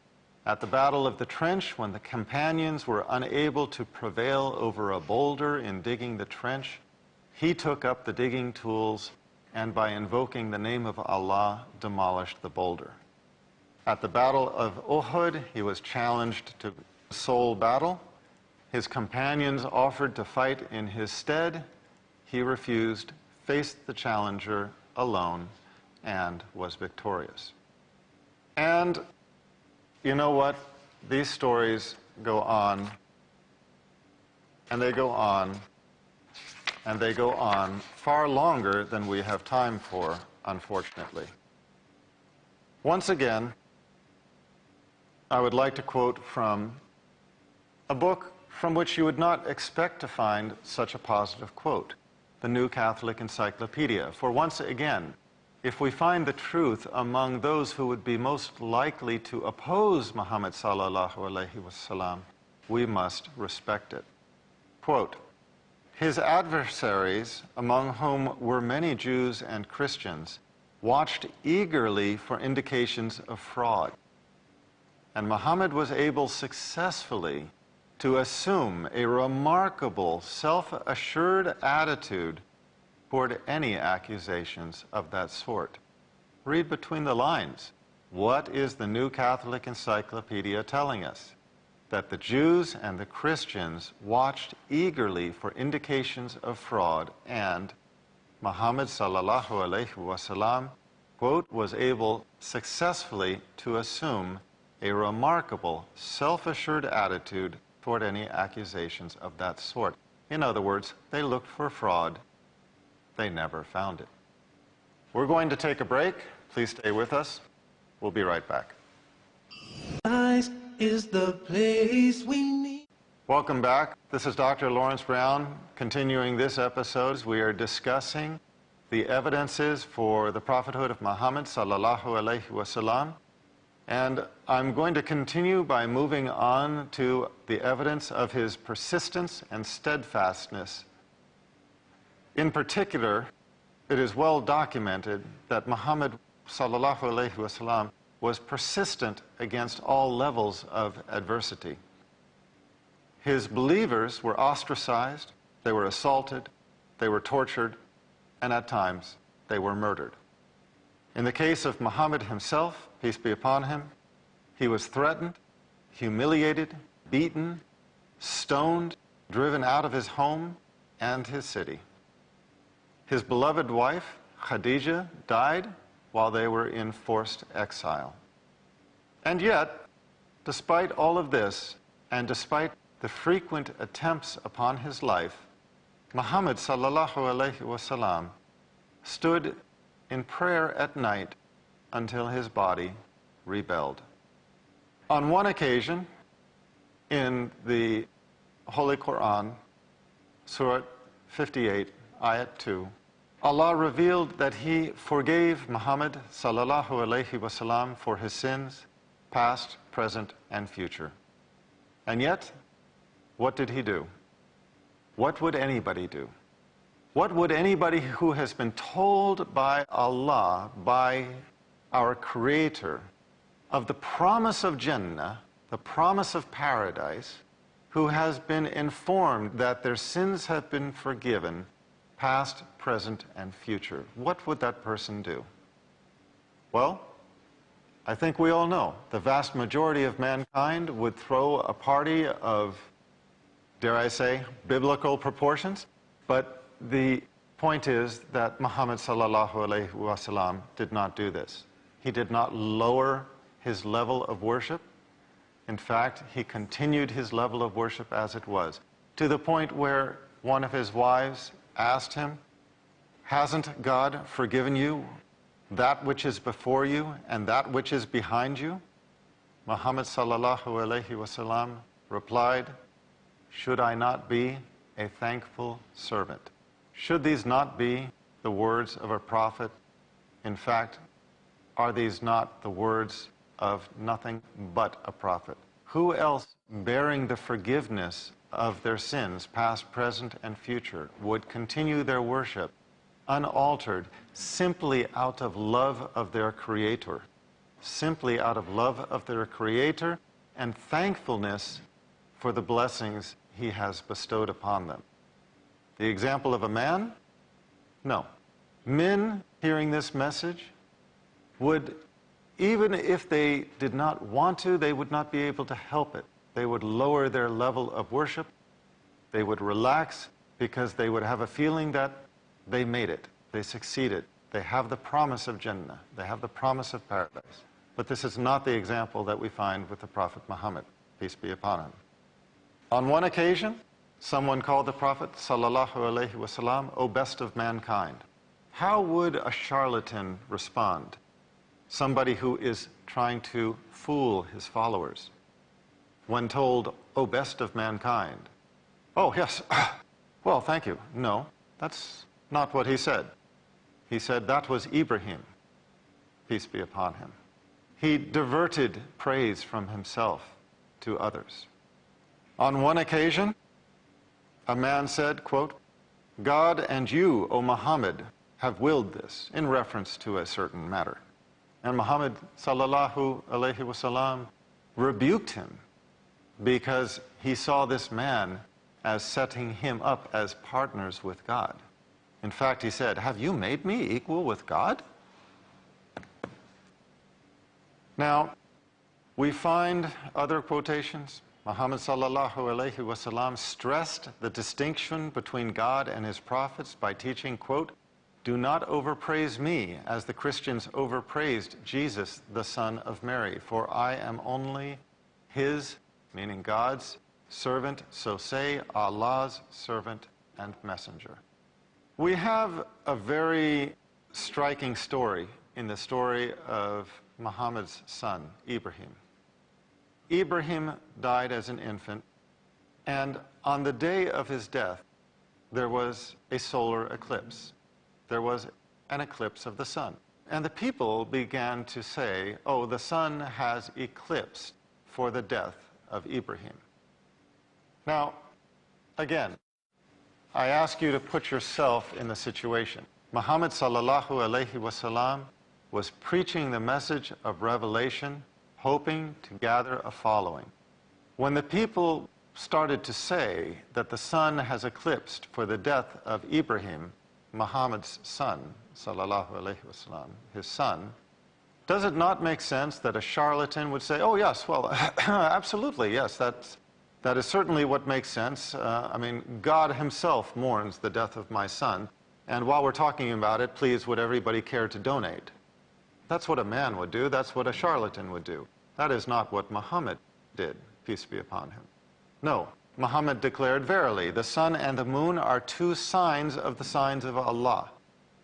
At the Battle of the Trench, when the companions were unable to prevail over a boulder in digging the trench, he took up the digging tools and by invoking the name of Allah, demolished the boulder. At the Battle of Uhud, he was challenged to sole battle. His companions offered to fight in his stead. He refused, faced the challenger alone, and was victorious. And you know what? These stories go on, and they go on, and they go on far longer than we have time for, unfortunately. Once again, I would like to quote from a book from which you would not expect to find such a positive quote, the New Catholic Encyclopedia. For once again, if we find the truth among those who would be most likely to oppose Muhammad sallallahu alaihi wasallam, we must respect it. Quote, "His adversaries, among whom were many Jews and Christians, watched eagerly for indications of fraud. And Muhammad was able successfully to assume a remarkable self-assured attitude toward any accusations of that sort." Read between the lines. What is the New Catholic Encyclopedia telling us? That the Jews and the Christians watched eagerly for indications of fraud, and Muhammad sallallahu alaihi wasallam quote, was able successfully to assume a remarkable self-assured attitude toward any accusations of that sort. In other words, they looked for fraud. They never found it. We're going to take a break. Please stay with us. We'll be right back. Is the place we need. Welcome back. This is Dr. Laurence Brown. Continuing this episode, we are discussing the evidences for the prophethood of Muhammad sallallahu alaihi wasallam. And I'm going to continue by moving on to the evidence of his persistence and steadfastness. In particular, it is well documented that Muhammad sallallahu alaihi wasallam was persistent against all levels of adversity. His believers were ostracized, they were assaulted, they were tortured, and at times they were murdered. In the case of Muhammad himself, peace be upon him, he was threatened, humiliated, beaten, stoned, driven out of his home and his city. His beloved wife, Khadijah, died while they were in forced exile. And yet, despite all of this, and despite the frequent attempts upon his life, Muhammad sallallahu alaihi wasallam stood in prayer at night until his body rebelled. On one occasion, in the Holy Quran, Surah 58, Ayat 2, Allah revealed that He forgave Muhammad sallallahu alaihi wasallam for his sins, past, present, and future. And yet, what did He do? What would anybody do? What would anybody who has been told by Allah, by our Creator, of the promise of Jannah, the promise of paradise, who has been informed that their sins have been forgiven, past, present, and future, what would that person do? Well, I think we all know. The vast majority of mankind would throw a party of, dare I say, biblical proportions. But the point is that Muhammad sallallahu alaihi wasallam did not do this. He did not lower his level of worship. In fact, he continued his level of worship as it was, to the point where one of his wives asked him, "Hasn't God forgiven you that which is before you and that which is behind you?" Muhammad sallallahu alaihi wasallam replied, "Should I not be a thankful servant? Should these not be the words of a prophet? In fact, are these not the words of nothing but a prophet? Who else bearing the forgiveness of their sins, past, present, and future, would continue their worship unaltered, simply out of love of their Creator, simply out of love of their Creator and thankfulness for the blessings He has bestowed upon them? The example of a man? No. Men hearing this message would, even if they did not want to, they would not be able to help it. They would lower their level of worship. They would relax because they would have a feeling that they made it. They succeeded. They have the promise of Jannah. They have the promise of paradise. But this is not the example that we find with the Prophet Muhammad, peace be upon him. On one occasion, someone called the Prophet sallallahu alaihi wasallam, "O best of mankind." How would a charlatan respond? Somebody who is trying to fool his followers. When told, "O best of mankind." "Oh, yes, well, thank you." No, that's not what he said. He said that was Ibrahim, peace be upon him. He diverted praise from himself to others. On one occasion, a man said, quote, "God and you, O Muhammad, have willed this," in reference to a certain matter. And Muhammad sallallahu alaihi wasallam rebuked him because he saw this man as setting him up as partners with God. In fact, he said, "Have you made me equal with God?" Now, we find other quotations. Muhammad sallallahu alaihi wasallam stressed the distinction between God and his prophets by teaching, quote, Do not overpraise me, as the Christians overpraised Jesus, the Son of Mary, for I am only his, meaning God's, servant, so say Allah's servant and messenger. We have a very striking story in the story of Muhammad's son, Ibrahim. Ibrahim died as an infant, and on the day of his death, there was a solar eclipse. There was an eclipse of the sun. And the people began to say, oh, the sun has eclipsed for the death of Ibrahim. Now, again, I ask you to put yourself in the situation. Muhammad sallallahu alaihi wasallam was preaching the message of revelation, hoping to gather a following. When the people started to say that the sun has eclipsed for the death of Ibrahim, Muhammad's son, sallallahu alaihi wasallam, his son, does it not make sense that a charlatan would say, oh yes, well, absolutely, yes, that is certainly what makes sense. I mean, God himself mourns the death of my son, and while we're talking about it, please, would everybody care to donate? That's what a man would do. That's what a charlatan would do. That is not what Muhammad did, peace be upon him. No, Muhammad declared, verily, the sun and the moon are two signs of the signs of Allah.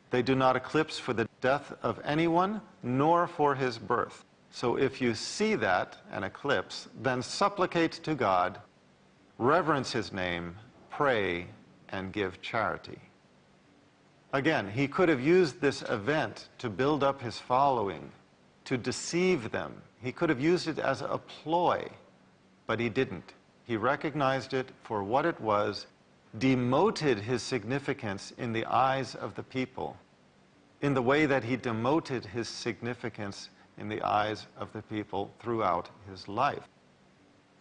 They do not eclipse for the death of anyone, nor for his birth. So if you see that, an eclipse, then supplicate to God, reverence his name, pray, and give charity. Again, he could have used this event to build up his following, to deceive them. He could have used it as a ploy, but he didn't. He recognized it for what it was, demoted his significance in the eyes of the people, in the way that he demoted his significance in the eyes of the people throughout his life,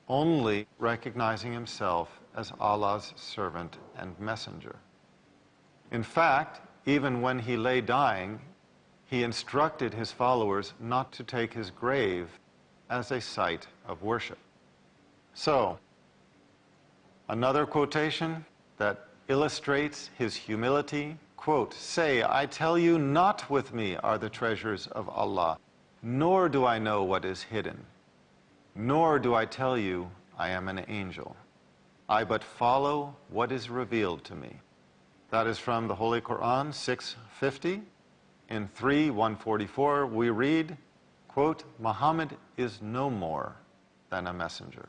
only recognizing himself as Allah's servant and messenger. In fact, even when he lay dying, he instructed his followers not to take his grave as a site of worship. So, another quotation that illustrates his humility, quote, say, I tell you, not with me are the treasures of Allah, nor do I know what is hidden, nor do I tell you I am an angel. I but follow what is revealed to me. That is from the Holy Quran, 650. In 3:144, we read, quote, Muhammad is no more than a messenger.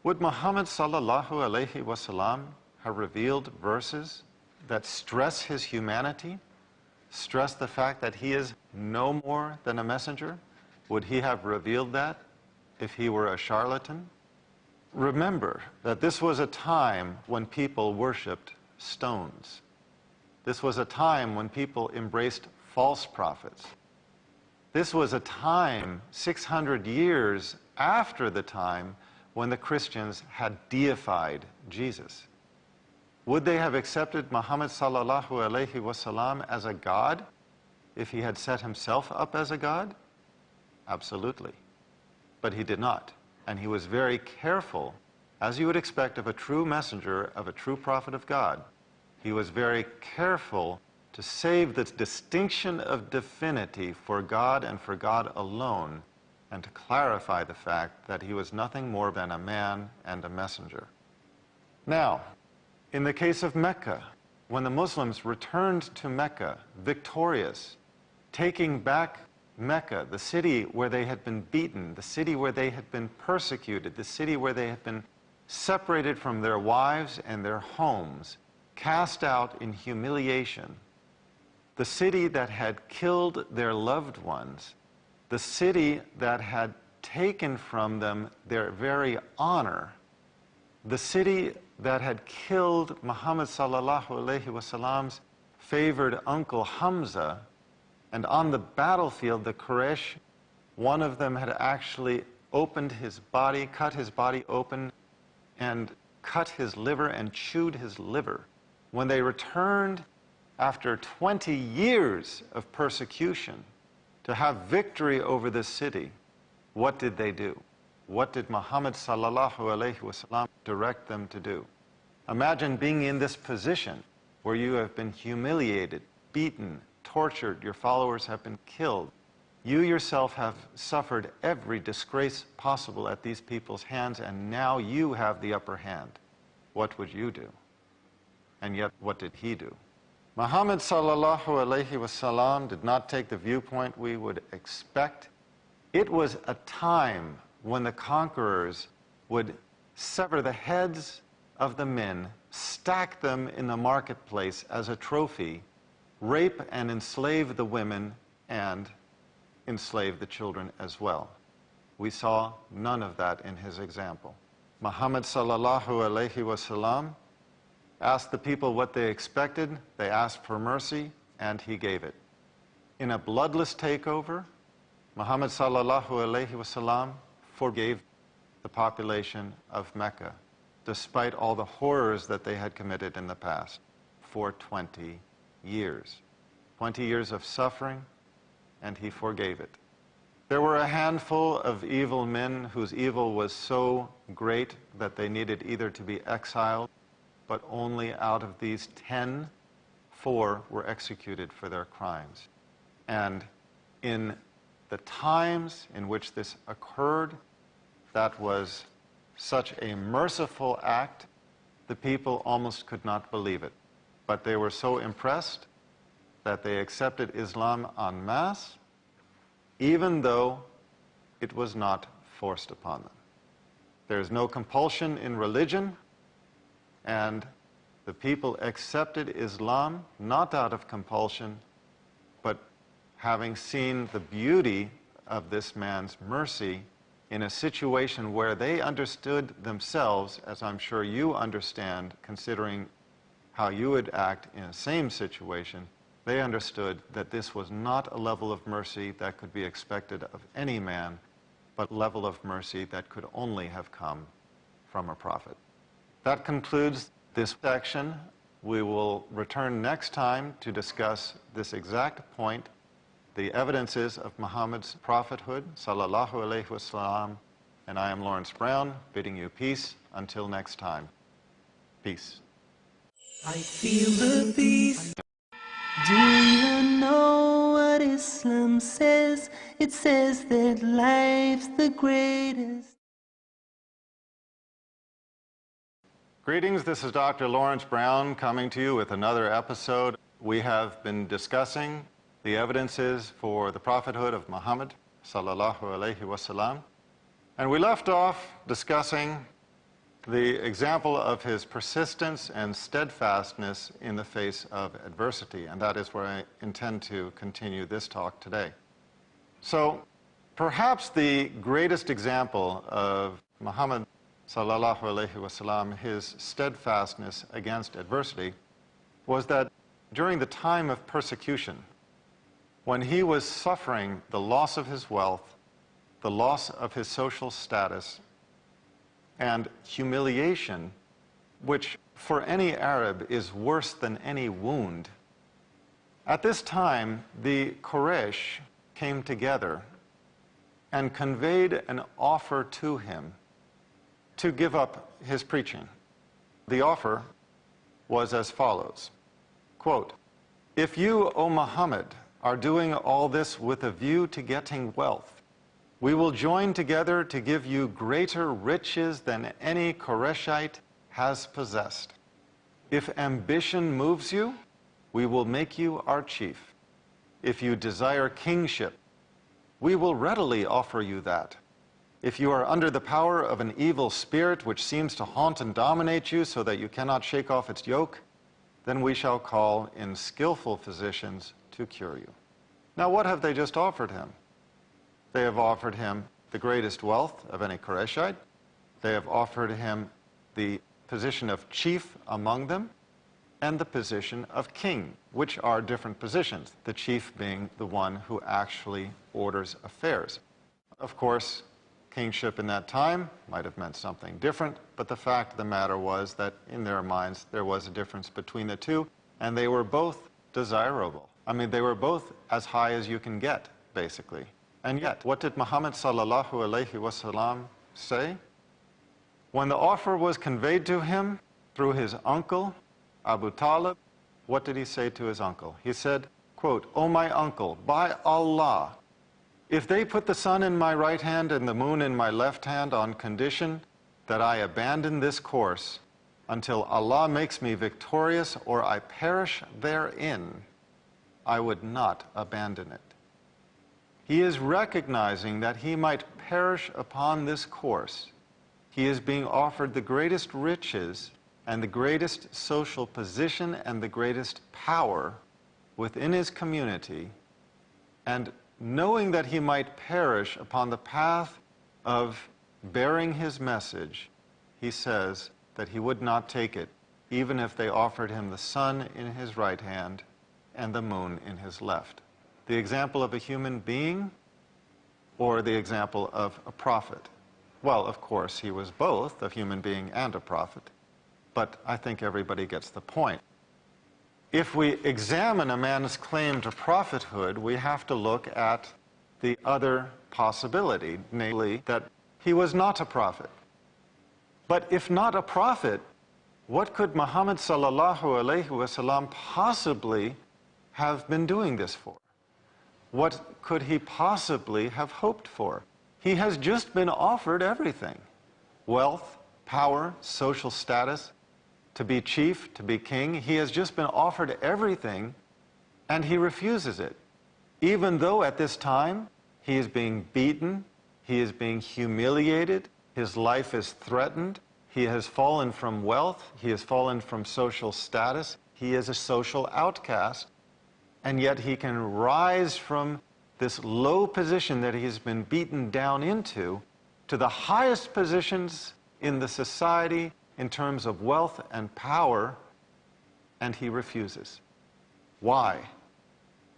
Would Muhammad sallallahu alaihi wasallam have revealed verses that stress his humanity, stress the fact that he is no more than a messenger? Would he have revealed that if he were a charlatan? Remember that this was a time when people worshipped stones. This was a time when people embraced false prophets. This was a time 600 years after the time when the Christians had deified Jesus. Would they have accepted Muhammad sallallahu alaihi wasallam as a god if he had set himself up as a god? Absolutely. But he did not. And he was very careful, as you would expect of a true messenger, of a true prophet of God. He was very careful to save the distinction of divinity for God and for God alone, and to clarify the fact that he was nothing more than a man and a messenger. Now, in the case of Mecca, when the Muslims returned to Mecca victorious, taking back Mecca, the city where they had been beaten, the city where they had been persecuted, the city where they had been separated from their wives and their homes, cast out in humiliation, the city that had killed their loved ones, the city that had taken from them their very honor, the city that had killed Muhammad sallallahu alaihi wasallam's favored uncle Hamza, and on the battlefield, the Quraysh, one of them had actually opened his body, cut his body open, and cut his liver and chewed his liver. When they returned after 20 years of persecution to have victory over this city, what did they do? What did Muhammad sallallahu alaihi wasallam direct them to do? Imagine being in this position where you have been humiliated, beaten, tortured, your followers have been killed. You yourself have suffered every disgrace possible at these people's hands, and now you have the upper hand. What would you do? And yet, what did he do? Muhammad sallallahu alaihi wasallam did not take the viewpoint we would expect. It was a time when the conquerors would sever the heads of the men, stack them in the marketplace as a trophy, rape and enslave the women, and enslave the children as well. We saw none of that in his example. Muhammad sallallahu alaihi wasallam asked the people what they expected. They asked for mercy, and he gave it. In a bloodless takeover, Muhammad sallallahu alaihi wasallam forgave the population of Mecca, despite all the horrors that they had committed in the past, for 20 years. 20 years of suffering, and he forgave it. There were a handful of evil men whose evil was so great that they needed either to be exiled, but only out of these 10, 4 were executed for their crimes. And in the times in which this occurred, that was such a merciful act, the people almost could not believe it. But they were so impressed that they accepted Islam en masse, even though it was not forced upon them. There is no compulsion in religion, and the people accepted Islam not out of compulsion, but having seen the beauty of this man's mercy in a situation where they understood themselves, as I'm sure you understand, considering how you would act in the same situation. They understood that this was not a level of mercy that could be expected of any man, but a level of mercy that could only have come from a prophet. That concludes this section. We will return next time to discuss this exact point, the evidences of Muhammad's prophethood, sallallahu alaihi wasallam. And I am Laurence Brown, bidding you peace until next time. Peace. I feel the peace. Do you know what Islam says? It says that life's the greatest. Greetings, this is Dr. Laurence Brown coming to you with another episode. We have been discussing the evidences for the prophethood of Muhammad sallallahu alaihi wasallam. And we left off discussing the example of his persistence and steadfastness in the face of adversity, and that is where I intend to continue this talk today. So, perhaps the greatest example of Muhammad sallallahu alaihi wasallam, his steadfastness against adversity, was that during the time of persecution, when he was suffering the loss of his wealth, the loss of his social status, and humiliation, which for any Arab is worse than any wound. At this time, the Quraysh came together and conveyed an offer to him to give up his preaching. The offer was as follows, quote, "If you, O Muhammad, are doing all this with a view to getting wealth, we will join together to give you greater riches than any Qurayshite has possessed. If ambition moves you, we will make you our chief. If you desire kingship, we will readily offer you that. If you are under the power of an evil spirit which seems to haunt and dominate you so that you cannot shake off its yoke, then we shall call in skillful physicians to cure you." Now, what have they just offered him? They have offered him the greatest wealth of any Qurayshite. They have offered him the position of chief among them and the position of king, which are different positions, the chief being the one who actually orders affairs. Of course, kingship in that time might have meant something different, but the fact of the matter was that in their minds there was a difference between the two, and they were both desirable. I mean, they were both as high as you can get, basically. And yet, what did Muhammad sallallahu alaihi wasallam say? When the offer was conveyed to him through his uncle, Abu Talib, what did he say to his uncle? He said, quote, "O my uncle, by Allah, if they put the sun in my right hand and the moon in my left hand on condition that I abandon this course until Allah makes me victorious or I perish therein, I would not abandon it." He is recognizing that he might perish upon this course. He is being offered the greatest riches and the greatest social position and the greatest power within his community, and knowing that he might perish upon the path of bearing his message, he says that he would not take it, even if they offered him the sun in his right hand and the moon in his left. The example of a human being or the example of a prophet? Well, of course, he was both a human being and a prophet, but I think everybody gets the point. If we examine a man's claim to prophethood, we have to look at the other possibility, namely that he was not a prophet. But if not a prophet, what could Muhammad sallallahu alaihi wasallam possibly have been doing this for? What could he possibly have hoped for? He has just been offered everything: wealth, power, social status, to be chief, to be king. He has just been offered everything, and he refuses it. Even though at this time he is being beaten, he is being humiliated, his life is threatened, he has fallen from wealth, he has fallen from social status, he is a social outcast, and yet he can rise from this low position that he's been beaten down into to the highest positions in the society in terms of wealth and power, and he refuses. Why?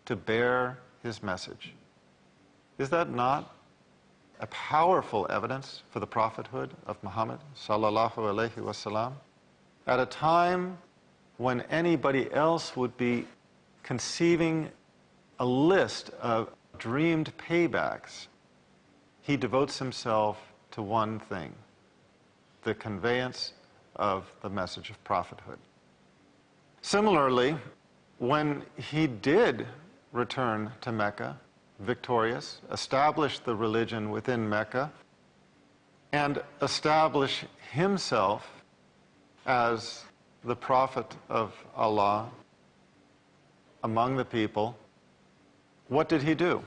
To bear his message. Is that not a powerful evidence for the prophethood of Muhammad sallallahu alaihi wasallam? At a time when anybody else would be conceiving a list of dreamed paybacks, he devotes himself to one thing: the conveyance of the message of prophethood. Similarly, when he did return to Mecca victorious, establish the religion within Mecca, and establish himself as the prophet of Allah among the people, what did he do?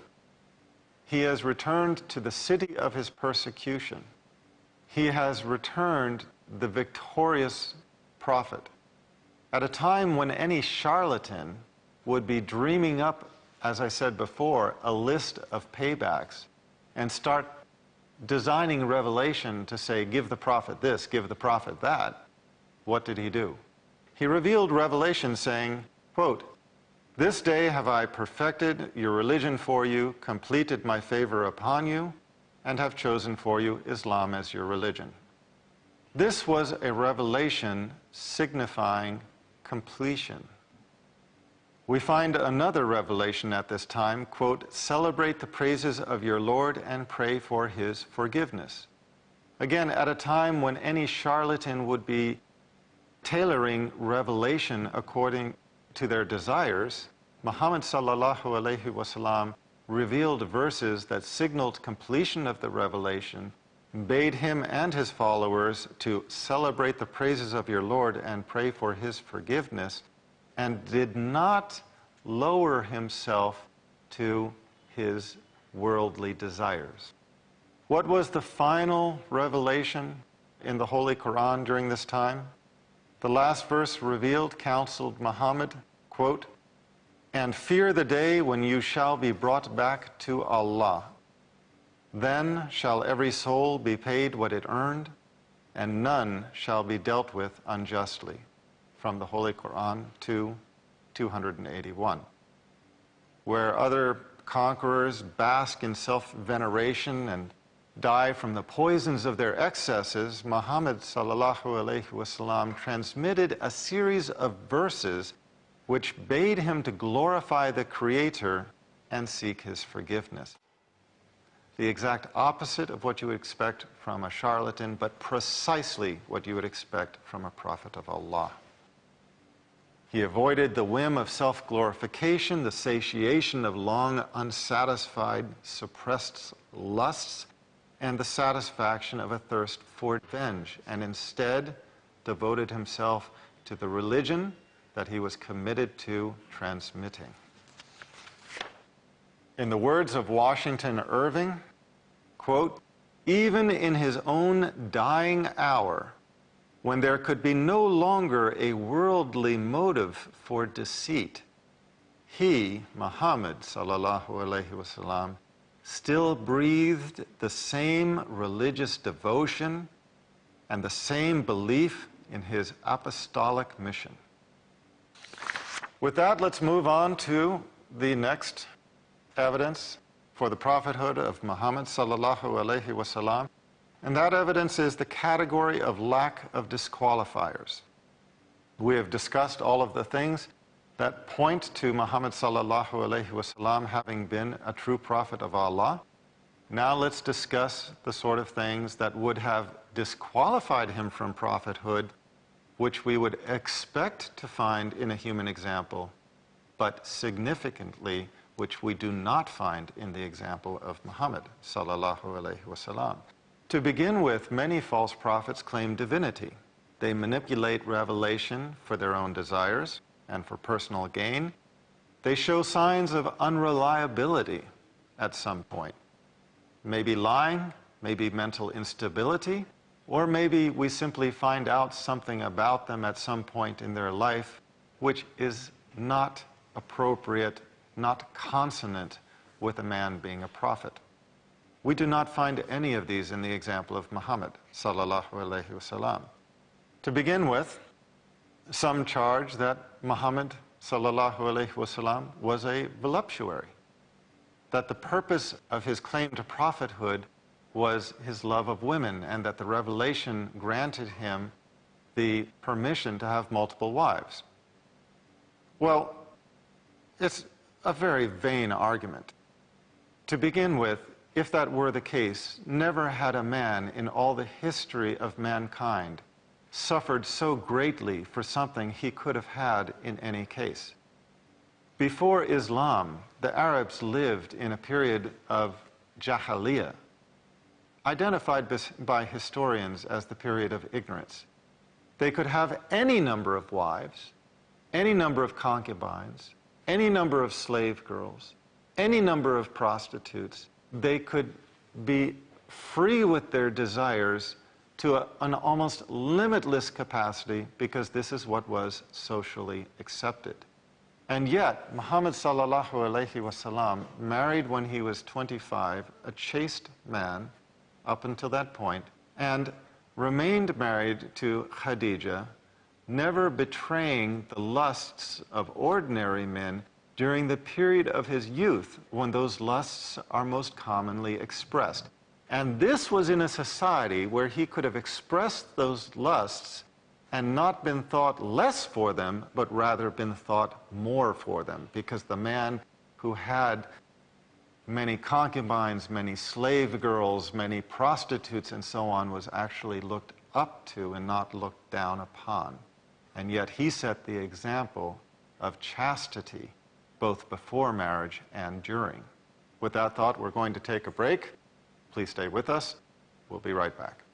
He has returned to the city of his persecution. He has returned the victorious prophet. At a time when any charlatan would be dreaming up, as I said before, a list of paybacks and start designing revelation to say, give the prophet this, give the prophet that, what did he do? He revealed revelation saying, quote, "This day have I perfected your religion for you, completed my favor upon you, and have chosen for you Islam as your religion." This was a revelation signifying completion. We find another revelation at this time, quote, "Celebrate the praises of your Lord and pray for his forgiveness." Again, at a time when any charlatan would be tailoring revelation according to their desires, Muhammad sallallahu alaihi wasallam revealed verses that signaled completion of the revelation, bade him and his followers to celebrate the praises of your Lord and pray for his forgiveness, and did not lower himself to his worldly desires. What was the final revelation in the Holy Quran during this time? The last verse revealed, counseled Muhammad, quote, "And fear the day when you shall be brought back to Allah. Then shall every soul be paid what it earned, and none shall be dealt with unjustly." From the Holy Quran 2:281. Where other conquerors bask in self-veneration and die from the poisons of their excesses, Muhammad sallallahu alaihi wasallam transmitted a series of verses which bade him to glorify the Creator and seek his forgiveness. The exact opposite of what you would expect from a charlatan, but precisely what you would expect from a prophet of Allah. He avoided the whim of self-glorification, the satiation of long unsatisfied, suppressed lusts, and the satisfaction of a thirst for revenge, and instead devoted himself to the religion that he was committed to transmitting. In the words of Washington Irving, quote, "Even in his own dying hour, when there could be no longer a worldly motive for deceit, he, Muhammad sallallahu alaihi wasallam, still breathed the same religious devotion and the same belief in his apostolic mission." With that, let's move on to the next evidence for the prophethood of Muhammad sallallahu alaihi wasallam, and that evidence is the category of lack of disqualifiers. We have discussed all of the things that point to Muhammad sallallahu alaihi wasallam having been a true prophet of Allah. Now let's discuss the sort of things that would have disqualified him from prophethood, which we would expect to find in a human example, but significantly which we do not find in the example of Muhammad sallallahu alaihi wasallam. To begin with, many false prophets claim divinity. They manipulate revelation for their own desires and for personal gain. They show signs of unreliability at some point. Maybe lying, maybe mental instability, or maybe we simply find out something about them at some point in their life which is not appropriate, not consonant with a man being a prophet. We do not find any of these in the example of Muhammad sallallahu alaihi wasallam. To begin with, some charge that Muhammad sallallahu alaihi wasallam was a voluptuary, that the purpose of his claim to prophethood was his love of women, and that the revelation granted him the permission to have multiple wives. Well, it's a very vain argument. To begin with, if that were the case, never had a man in all the history of mankind suffered so greatly for something he could have had in any case. Before Islam, the Arabs lived in a period of Jahiliyyah, identified by historians as the period of ignorance. They could have any number of wives, any number of concubines, any number of slave girls, any number of prostitutes. They could be free with their desires to an almost limitless capacity, because this is what was socially accepted. And yet, Muhammad sallallahu alaihi wasallam married when he was 25, a chaste man up until that point, and remained married to Khadija, never betraying the lusts of ordinary men during the period of his youth, when those lusts are most commonly expressed. And this was in a society where he could have expressed those lusts and not been thought less for them, but rather been thought more for them, because the man who had many concubines, many slave girls, many prostitutes, and so on, was actually looked up to and not looked down upon. And yet he set the example of chastity, both before marriage and during. With that thought, we're going to take a break. Please stay with us. We'll be right back.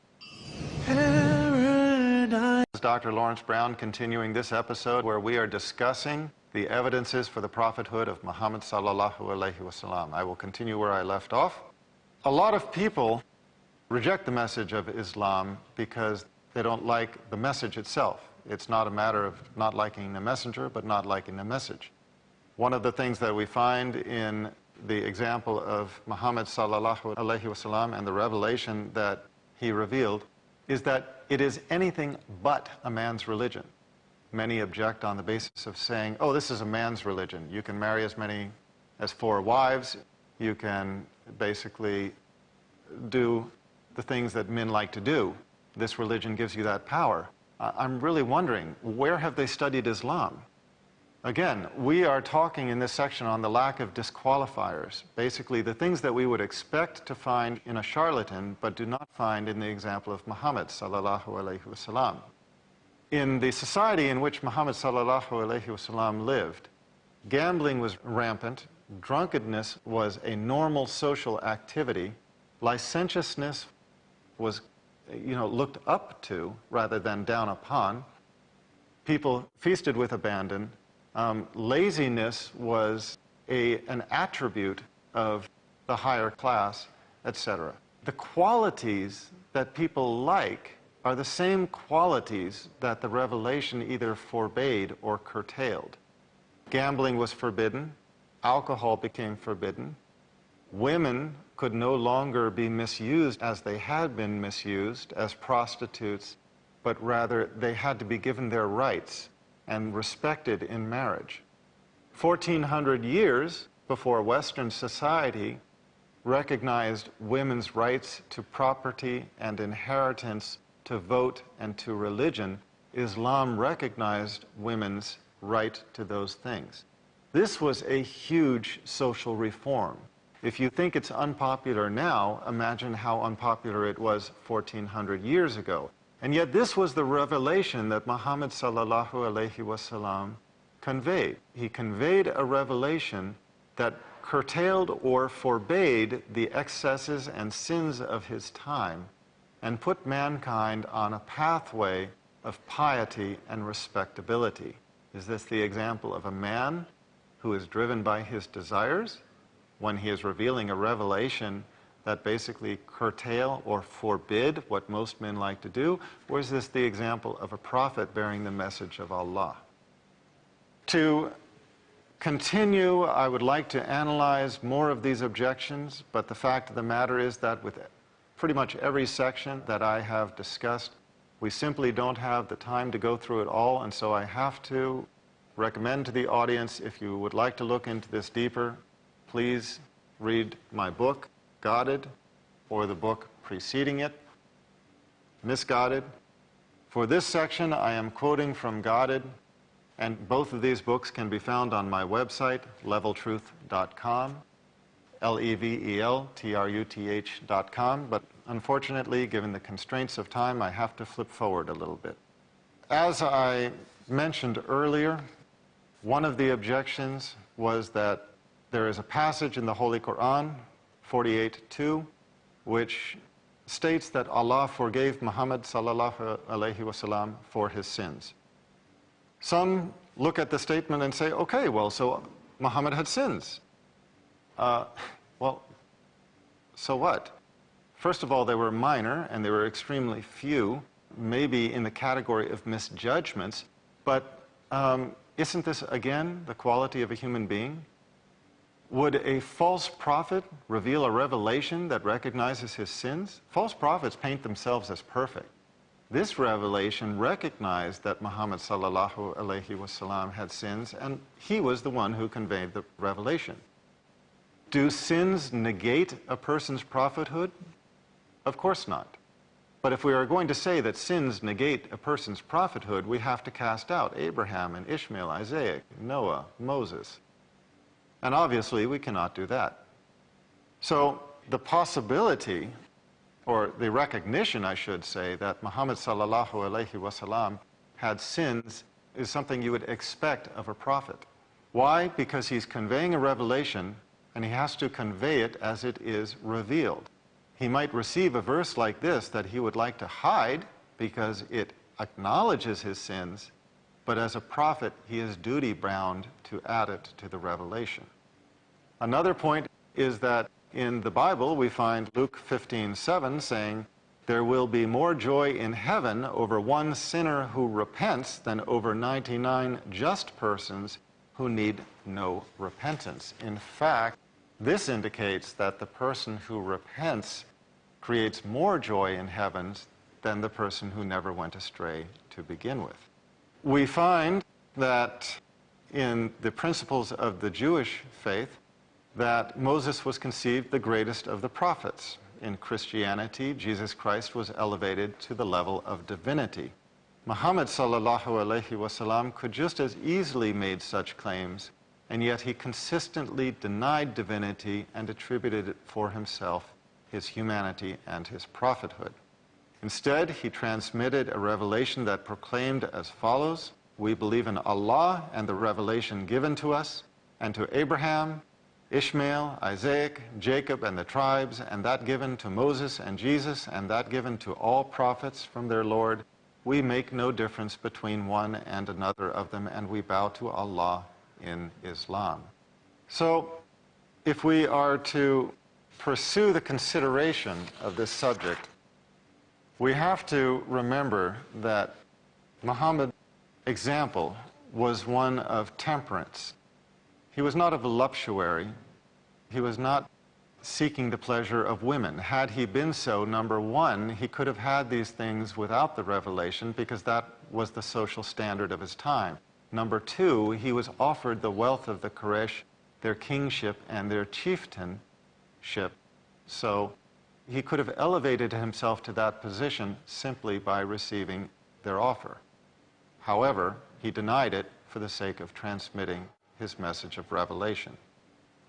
Paradise. Dr. Laurence Brown continuing this episode where we are discussing the evidences for the prophethood of Muhammad sallallahu alaihi wasallam. I will continue where I left off. A lot of people reject the message of Islam because they don't like the message itself. It's not a matter of not liking the messenger, but not liking the message. One of the things that we find in the example of Muhammad sallallahu alaihi wasallam and the revelation that he revealed is that it is anything but a man's religion. Many object on the basis of saying, oh, this is a man's religion. You can marry as many as 4 wives. You can basically do the things that men like to do. This religion gives you that power. I'm really wondering, where have they studied Islam? Again, we are talking in this section on the lack of disqualifiers, basically the things that we would expect to find in a charlatan but do not find in the example of Muhammad sallallahu alaihi wasallam. In the society in which Muhammad sallallahu alaihi wasallam lived, gambling was rampant, drunkenness was a normal social activity, licentiousness was, looked up to rather than down upon. People feasted with abandon. Laziness was an attribute of the higher class, etc. The qualities that people like are the same qualities that the revelation either forbade or curtailed. Gambling was forbidden. Alcohol became forbidden. Women could no longer be misused as they had been misused as prostitutes, but rather they had to be given their rights and respected in marriage. 1400 years before Western society recognized women's rights to property and inheritance, to vote and to religion, Islam recognized women's right to those things. This was a huge social reform. If you think it's unpopular now, imagine how unpopular it was 1400 years ago. And yet this was the revelation that Muhammad sallallahu alaihi wasallam conveyed. He conveyed a revelation that curtailed or forbade the excesses and sins of his time and put mankind on a pathway of piety and respectability. Is this the example of a man who is driven by his desires when he is revealing a revelation that basically curtail or forbid what most men like to do? Or is this the example of a prophet bearing the message of Allah? To continue, I would like to analyze more of these objections, but the fact of the matter is that with pretty much every section that I have discussed, we simply don't have the time to go through it all, and so I have to recommend to the audience, if you would like to look into this deeper, please read my book, Guided, or the book preceding it, Misguided. For this section, I am quoting from Guided, and both of these books can be found on my website, leveltruth.com, leveltruth.com, but unfortunately, given the constraints of time, I have to flip forward a little bit. As I mentioned earlier, one of the objections was that there is a passage in the Holy Quran, 48:2, which states that Allah forgave Muhammad sallallahu alaihi wasallam for his sins. Some look at the statement and say, okay, well, so Muhammad had sins. Well, so what? First of all, they were minor, and they were extremely few, maybe in the category of misjudgments, but isn't this, again, the quality of a human being? Would a false prophet reveal a revelation that recognizes his sins? False prophets paint themselves as perfect. This revelation recognized that Muhammad sallallahu alaihi wasallam had sins, and he was the one who conveyed the revelation. Do sins negate a person's prophethood? Of course not. But if we are going to say that sins negate a person's prophethood, we have to cast out Abraham and Ishmael, Isaiah, Noah, Moses. And obviously, we cannot do that. So the possibility, or the recognition, I should say, that Muhammad sallallahu alaihi wasallam had sins is something you would expect of a prophet. Why? Because he's conveying a revelation, and he has to convey it as it is revealed. He might receive a verse like this that he would like to hide because it acknowledges his sins, but as a prophet, he is duty-bound to add it to the revelation. Another point is that in the Bible, we find Luke 15:7 saying, there will be more joy in heaven over one sinner who repents than over 99 just persons who need no repentance. In fact, this indicates that the person who repents creates more joy in heavens than the person who never went astray to begin with. We find that in the principles of the Jewish faith, that Moses was conceived the greatest of the prophets. In Christianity, Jesus Christ was elevated to the level of divinity. Muhammad sallallahu alaihi wasallam could just as easily made such claims, and yet he consistently denied divinity and attributed it for himself, his humanity and his prophethood. Instead, he transmitted a revelation that proclaimed as follows: we believe in Allah and the revelation given to us, and to Abraham, Ishmael, Isaac, Jacob, and the tribes, and that given to Moses and Jesus, and that given to all prophets from their Lord. We make no difference between one and another of them, and we bow to Allah in Islam. So, if we are to pursue the consideration of this subject, we have to remember that Muhammad's example was one of temperance. He was not a voluptuary. He was not seeking the pleasure of women. Had he been so, number one, he could have had these things without the revelation, because that was the social standard of his time. Number two, he was offered the wealth of the Quraysh, their kingship and their chieftainship. So he could have elevated himself to that position simply by receiving their offer. However, he denied it for the sake of transmitting his message of revelation.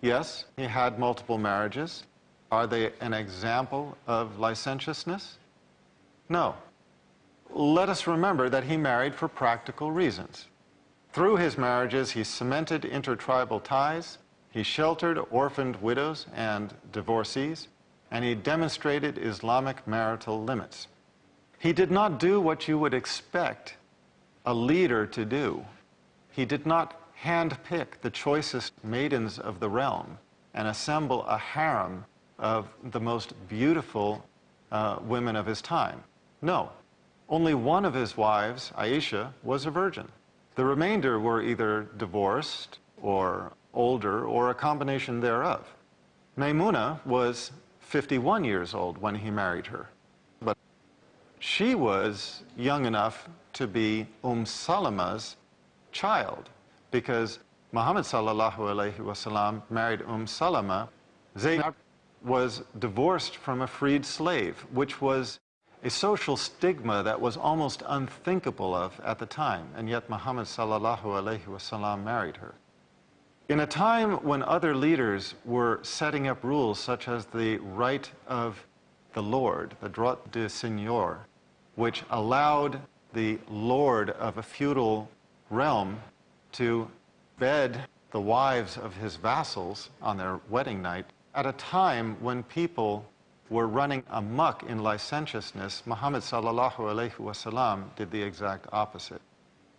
Yes, he had multiple marriages. Are they an example of licentiousness? No. Let us remember that he married for practical reasons. Through his marriages, he cemented intertribal ties, he sheltered orphaned widows and divorcees, and he demonstrated Islamic marital limits. He did not do what you would expect a leader to do. He did not handpick the choicest maidens of the realm and assemble a harem of the most beautiful women of his time. No. Only one of his wives, Aisha, was a virgin. The remainder were either divorced or older or a combination thereof. Maymuna was 51 years old when he married her, but she was young enough to be Salama's child, because Muhammad sallallahu alaihi wasallam married Salama. Zaynab was divorced from a freed slave, which was a social stigma that was almost unthinkable of at the time, and yet Muhammad sallallahu alaihi wasallam married her. In a time when other leaders were setting up rules such as the right of the Lord, the droit de seigneur, which allowed the lord of a feudal realm to bed the wives of his vassals on their wedding night, at a time when people were running amok in licentiousness, Muhammad sallallahu alaihi wasallam did the exact opposite.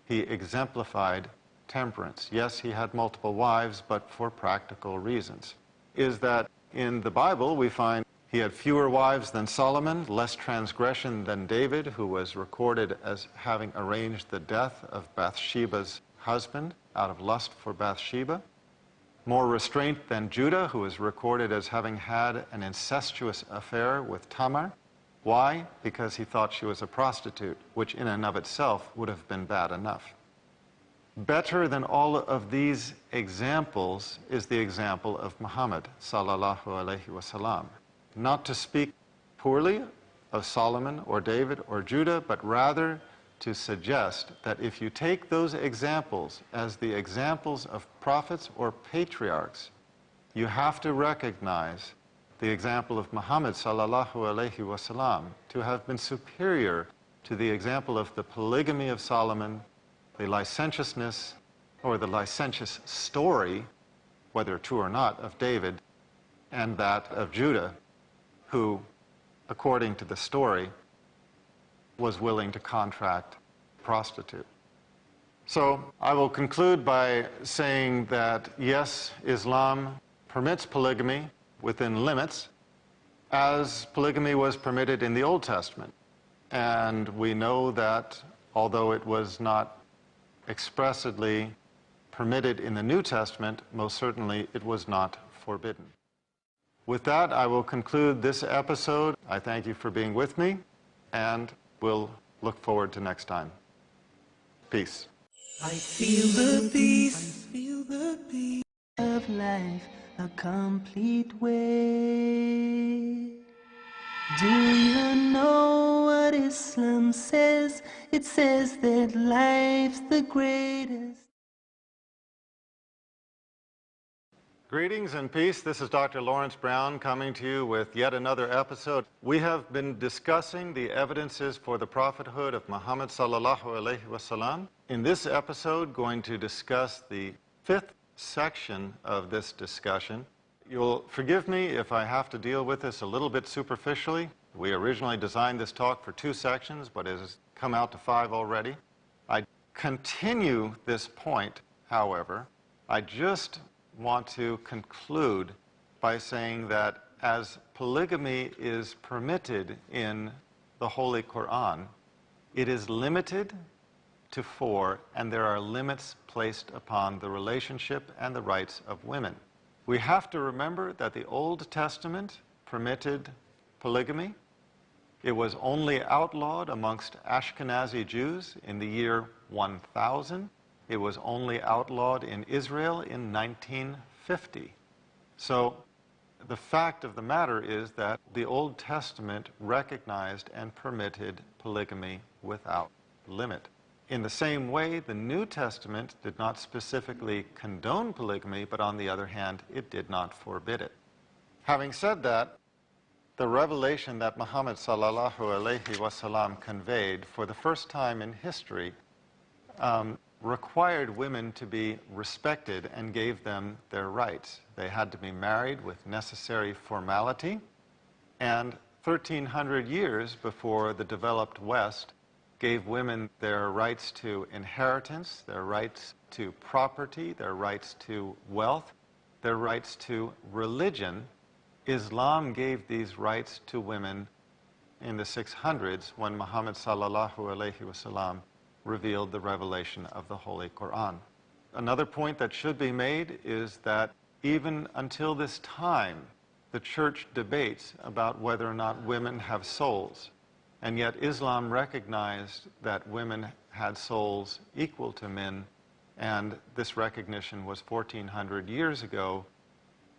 He exemplified temperance. Yes, he had multiple wives, but for practical reasons. Is that in the Bible we find he had fewer wives than Solomon, less transgression than David, who was recorded as having arranged the death of Bathsheba's husband out of lust for Bathsheba, more restraint than Judah, who is recorded as having had an incestuous affair with Tamar. Why? Because he thought she was a prostitute, which in and of itself would have been bad enough. Better than all of these examples is the example of Muhammad sallallahu alaihi wasallam. Not to speak poorly of Solomon or David or Judah, but rather to suggest that if you take those examples as the examples of prophets or patriarchs, you have to recognize the example of Muhammad sallallahu alaihi wasallam to have been superior to the example of the polygamy of Solomon, the licentiousness or the licentious story, whether true or not, of David, and that of Judah, who, according to the story, was willing to contract a prostitute. So I will conclude by saying that yes, Islam permits polygamy within limits, as polygamy was permitted in the Old Testament. And we know that although it was not expressly permitted in the New Testament, most certainly it was not forbidden. With that, I will conclude this episode. I thank you for being with me, and we'll look forward to next time. Peace. I feel the peace of life, a complete way. Do you know what Islam says? It says that life's the greatest. Greetings and peace. This is Dr. Laurence Brown coming to you with yet another episode. We have been discussing the evidences for the prophethood of Muhammad sallallahu alaihi wasallam. In this episode, going to discuss the fifth section of this discussion. You'll forgive me if I have to deal with this a little bit superficially. We originally designed this talk for 2 sections, but it has come out to 5 already. I continue this point, however. I just want to conclude by saying that as polygamy is permitted in the Holy Quran, it is limited to 4, and there are limits placed upon the relationship and the rights of women. We have to remember that the Old Testament permitted polygamy. It was only outlawed amongst Ashkenazi Jews in the year 1000. It was only outlawed in Israel in 1950. So the fact of the matter is that the Old Testament recognized and permitted polygamy without limit. In the same way, the New Testament did not specifically condone polygamy, but on the other hand, it did not forbid it. Having said that, the revelation that Muhammad sallallahu alaihi wasallam conveyed for the first time in history required women to be respected and gave them their rights. They had to be married with necessary formality, and 1,300 years before the developed West gave women their rights to inheritance, their rights to property, their rights to wealth, their rights to religion. Islam gave these rights to women in the 600s when Muhammad sallallahu alaihi wasallam revealed the revelation of the Holy Quran. Another point that should be made is that even until this time, the church debates about whether or not women have souls. And yet Islam recognized that women had souls equal to men, and this recognition was 1,400 years ago.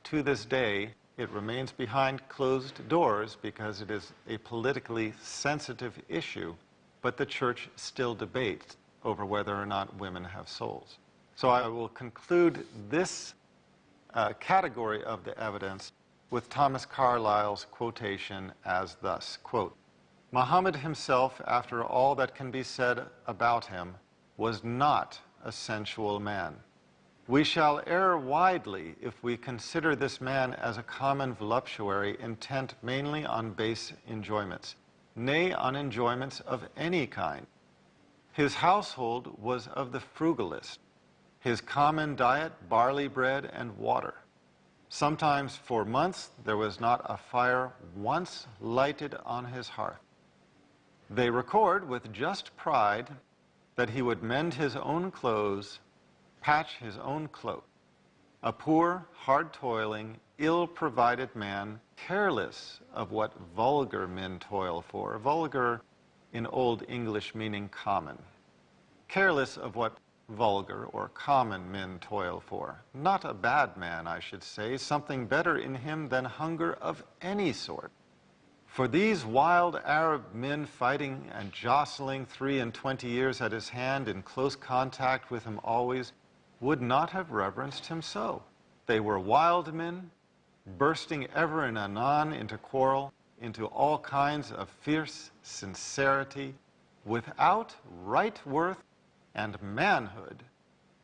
To this day, it remains behind closed doors because it is a politically sensitive issue, but the church still debates over whether or not women have souls. So I will conclude this category of the evidence with Thomas Carlyle's quotation as thus, quote, "Muhammad himself, after all that can be said about him, was not a sensual man. We shall err widely if we consider this man as a common voluptuary intent mainly on base enjoyments, nay, on enjoyments of any kind. His household was of the frugalest, his common diet barley bread and water. Sometimes for months there was not a fire once lighted on his hearth. They record with just pride that he would mend his own clothes, patch his own cloak. A poor, hard-toiling, ill-provided man, careless of what vulgar men toil for." Vulgar in Old English meaning common. Careless of what vulgar or common men toil for. Not a bad man, I should say, something better in him than hunger of any sort. For these wild Arab men fighting and jostling 23 years at his hand in close contact with him always would not have reverenced him so. They were wild men, bursting ever and anon into quarrel, into all kinds of fierce sincerity, without right worth and manhood.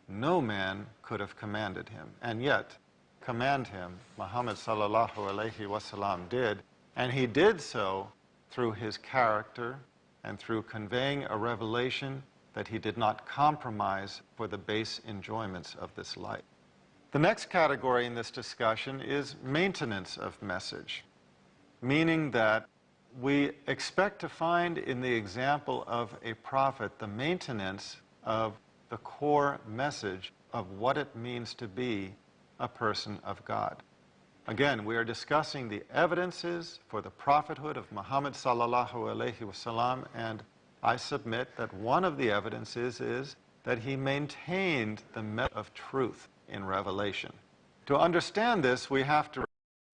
No man could have commanded him, and yet command him, Muhammad sallallahu alaihi wasallam did, and he did so through his character and through conveying a revelation that he did not compromise for the base enjoyments of this life. The next category in this discussion is maintenance of message, meaning that we expect to find in the example of a prophet the maintenance of the core message of what it means to be a person of God. Again, we are discussing the evidences for the prophethood of Muhammad sallallahu alaihi wasallam, and I submit that one of the evidences is that he maintained the message of truth in revelation. To understand this, we have to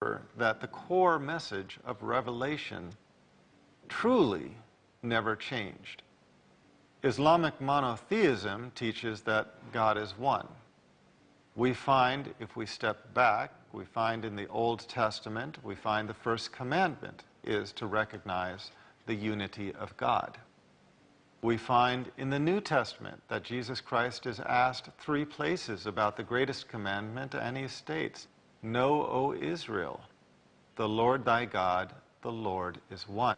remember that the core message of revelation truly never changed. Islamic monotheism teaches that God is one. We find, if we step back, we find in the Old Testament, we find the first commandment is to recognize the unity of God. We find in the New Testament that Jesus Christ is asked 3 places about the greatest commandment, and he states, "Know, O Israel, the Lord thy God, the Lord is one."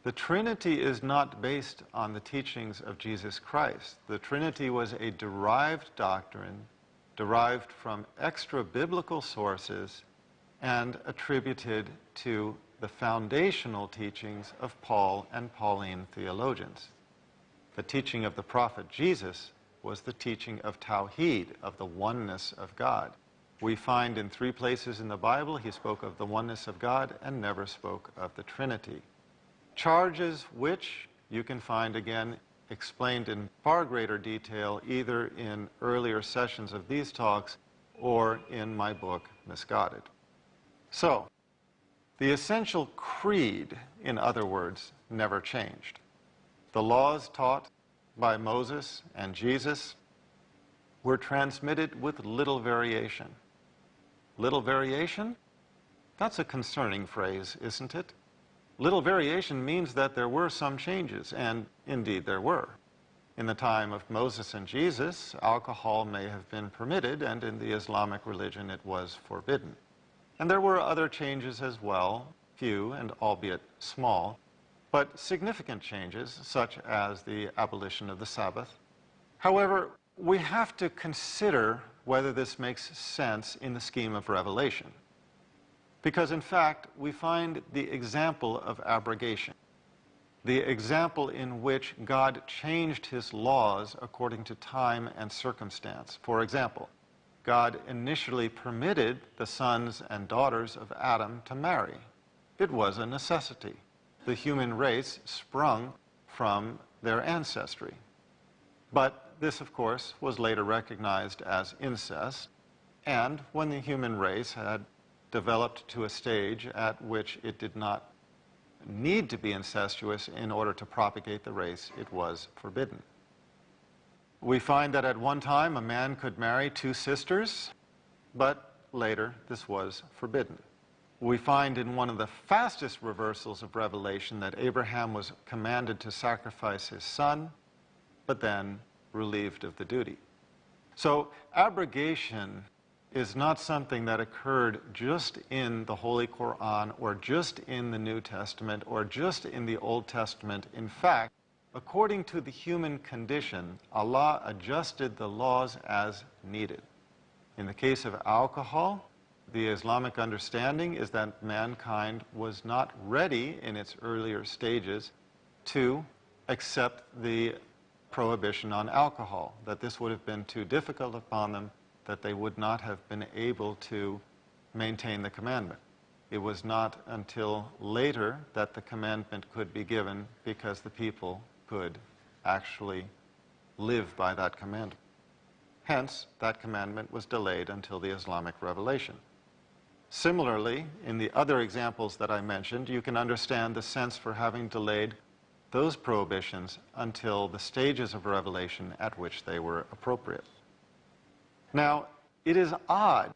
The Trinity is not based on the teachings of Jesus Christ. The Trinity was a derived doctrine, derived from extra-biblical sources, and attributed to the foundational teachings of Paul and Pauline theologians. The teaching of the prophet Jesus was the teaching of Tawhid, of the oneness of God. We find in 3 places in the Bible he spoke of the oneness of God and never spoke of the Trinity. Charges which you can find again explained in far greater detail either in earlier sessions of these talks or in my book, Misguided. So, the essential creed, in other words, never changed. The laws taught by Moses and Jesus were transmitted with little variation. Little variation? That's a concerning phrase, isn't it? Little variation means that there were some changes, and indeed there were. In the time of Moses and Jesus, alcohol may have been permitted, and in the Islamic religion it was forbidden. And there were other changes as well, few and albeit small, but significant changes, such as the abolition of the Sabbath. However, we have to consider whether this makes sense in the scheme of Revelation. Because in fact, we find the example of abrogation, the example in which God changed his laws according to time and circumstance. For example, God initially permitted the sons and daughters of Adam to marry. It was a necessity. The human race sprung from their ancestry. But this, of course, was later recognized as incest, and when the human race had developed to a stage at which it did not need to be incestuous in order to propagate the race, it was forbidden. We find that at one time a man could marry 2 sisters, but later this was forbidden. We find in one of the fastest reversals of Revelation that Abraham was commanded to sacrifice his son, but then relieved of the duty. So abrogation is not something that occurred just in the Holy Quran or just in the New Testament or just in the Old Testament. In fact, according to the human condition, Allah adjusted the laws as needed. In the case of alcohol, the Islamic understanding is that mankind was not ready in its earlier stages to accept the prohibition on alcohol, that this would have been too difficult upon them, that they would not have been able to maintain the commandment. It was not until later that the commandment could be given because the people could actually live by that commandment. Hence, that commandment was delayed until the Islamic revelation. Similarly, in the other examples that I mentioned, you can understand the sense for having delayed those prohibitions until the stages of revelation at which they were appropriate. Now, it is odd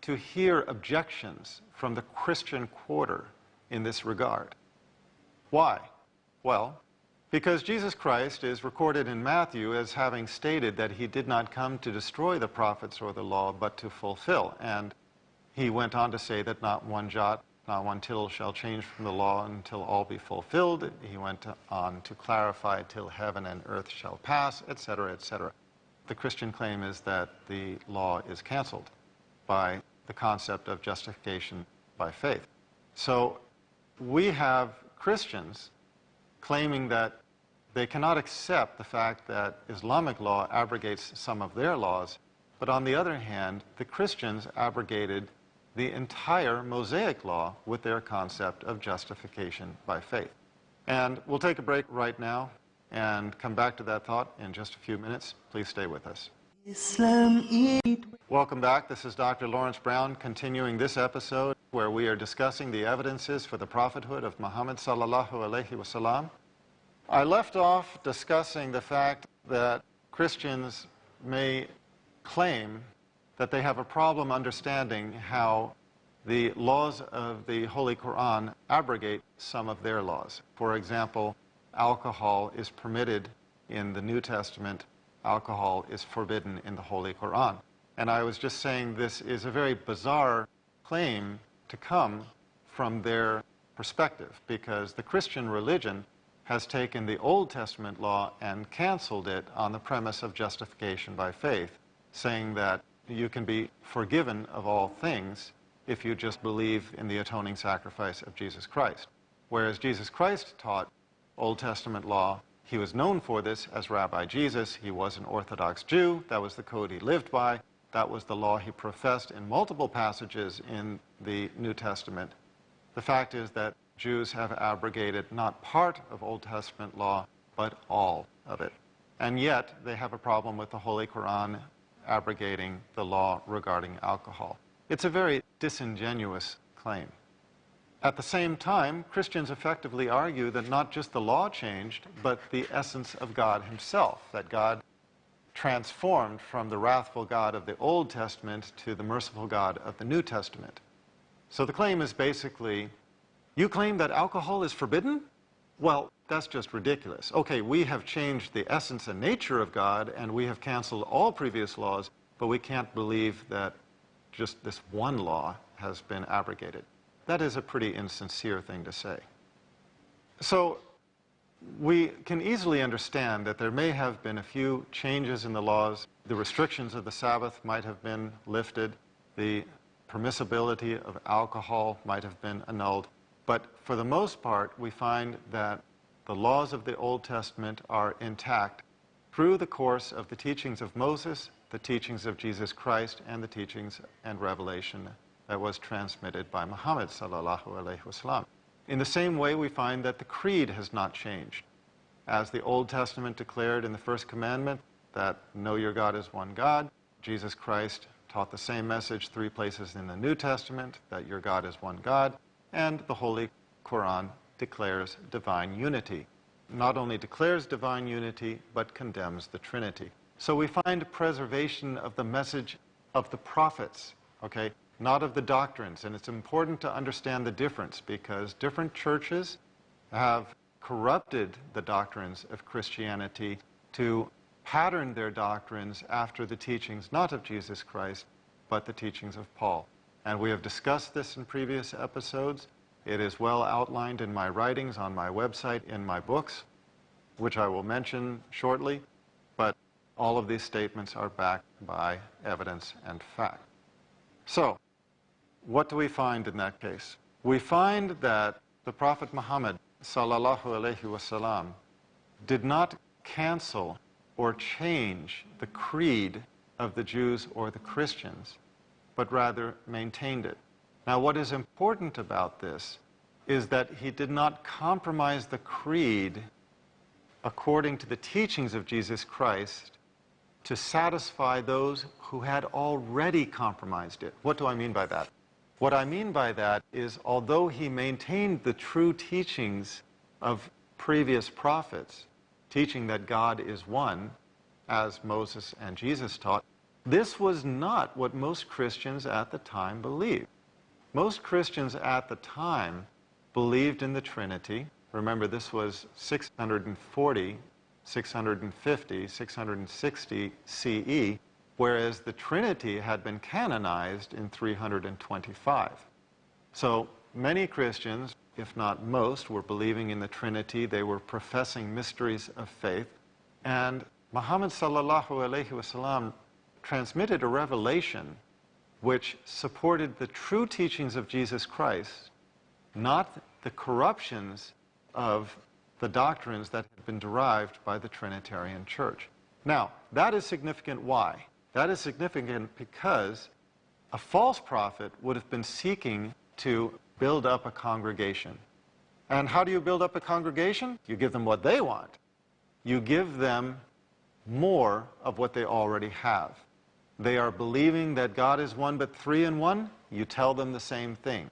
to hear objections from the Christian quarter in this regard. Why? Well, because Jesus Christ is recorded in Matthew as having stated that he did not come to destroy the prophets or the law, but to fulfill. And he went on to say that not one jot, not one tittle shall change from the law until all be fulfilled. He went on to clarify till heaven and earth shall pass, etc., etc. The Christian claim is that the law is canceled by the concept of justification by faith. So we have Christians claiming that they cannot accept the fact that Islamic law abrogates some of their laws, but on the other hand, the Christians abrogated the entire Mosaic law with their concept of justification by faith. And we'll take a break right now and come back to that thought in just a few minutes. Please stay with us. Islam is... Welcome back. This is Dr. Laurence Brown continuing this episode where we are discussing the evidences for the prophethood of Muhammad sallallahu alaihi wasallam. I left off discussing the fact that Christians may claim that they have a problem understanding how the laws of the Holy Quran abrogate some of their laws. For example, alcohol is permitted in the New Testament. Alcohol is forbidden in the Holy Quran. And I was just saying this is a very bizarre claim to come from their perspective, because the Christian religion has taken the Old Testament law and canceled it on the premise of justification by faith, saying that you can be forgiven of all things if you just believe in the atoning sacrifice of Jesus Christ. Whereas Jesus Christ taught Old Testament law, he was known for this as Rabbi Jesus. He was an Orthodox Jew. That was the code he lived by. That was the law he professed in multiple passages in the New Testament. The fact is that Jews have abrogated not part of Old Testament law, but all of it. And yet, they have a problem with the Holy Quran abrogating the law regarding alcohol. It's a very disingenuous claim. At the same time, Christians effectively argue that not just the law changed, but the essence of God himself, that God transformed from the wrathful God of the Old Testament to the merciful God of the New Testament. So the claim is basically, you claim that alcohol is forbidden? Well, that's just ridiculous. Okay, we have changed the essence and nature of God, and we have canceled all previous laws, but we can't believe that just this one law has been abrogated. That is a pretty insincere thing to say. So we can easily understand that there may have been a few changes in the laws. The restrictions of the Sabbath might have been lifted. The permissibility of alcohol might have been annulled. But for the most part, we find that the laws of the Old Testament are intact through the course of the teachings of Moses, the teachings of Jesus Christ, and the teachings and revelation that was transmitted by Muhammad sallallahu alaihi wasallam. In the same way, we find that the creed has not changed. As the Old Testament declared in the first commandment that know your God is one God, Jesus Christ taught the same message 3 places in the New Testament, that your God is one God, and the Holy Quran declares divine unity. Not only declares divine unity, but condemns the Trinity. So we find preservation of the message of the prophets, okay, not of the doctrines. And it's important to understand the difference, because different churches have corrupted the doctrines of Christianity to pattern their doctrines after the teachings not of Jesus Christ, but the teachings of Paul. And we have discussed this in previous episodes. It is well outlined in my writings on my website, in my books, which I will mention shortly. But all of these statements are backed by evidence and fact. So, what do we find in that case? We find that the Prophet Muhammad sallallahu alaihi wasallam did not cancel or change the creed of the Jews or the Christians, but rather maintained it. Now, what is important about this is that he did not compromise the creed according to the teachings of Jesus Christ to satisfy those who had already compromised it. What do I mean by that? What I mean by that is, although he maintained the true teachings of previous prophets, teaching that God is one, as Moses and Jesus taught, this was not what most Christians at the time believed. Most Christians at the time believed in the Trinity. Remember, this was 640, 650, 660 CE, whereas the Trinity had been canonized in 325. So many Christians, if not most, were believing in the Trinity. They were professing mysteries of faith. And Muhammad sallallahu alaihi wasallam transmitted a revelation which supported the true teachings of Jesus Christ, not the corruptions of the doctrines that had been derived by the Trinitarian Church. Now, that is significant. Why? That is significant because a false prophet would have been seeking to build up a congregation. And how do you build up a congregation? You give them what they want. You give them more of what they already have. They are believing that God is one but three in one. You tell them the same thing.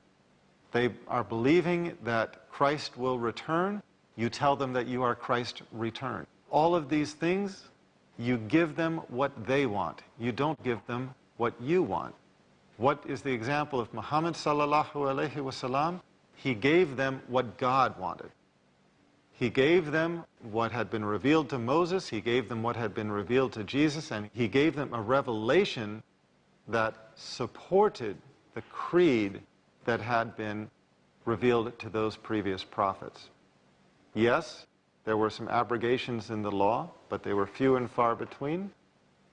They are believing that Christ will return. You tell them that you are Christ returned. All of these things, you give them what they want. You don't give them what you want. What is the example of Muhammad sallallahu alaihi wasallam? He gave them what God wanted. He gave them what had been revealed to Moses, he gave them what had been revealed to Jesus, and he gave them a revelation that supported the creed that had been revealed to those previous prophets. Yes, there were some abrogations in the law, but they were few and far between.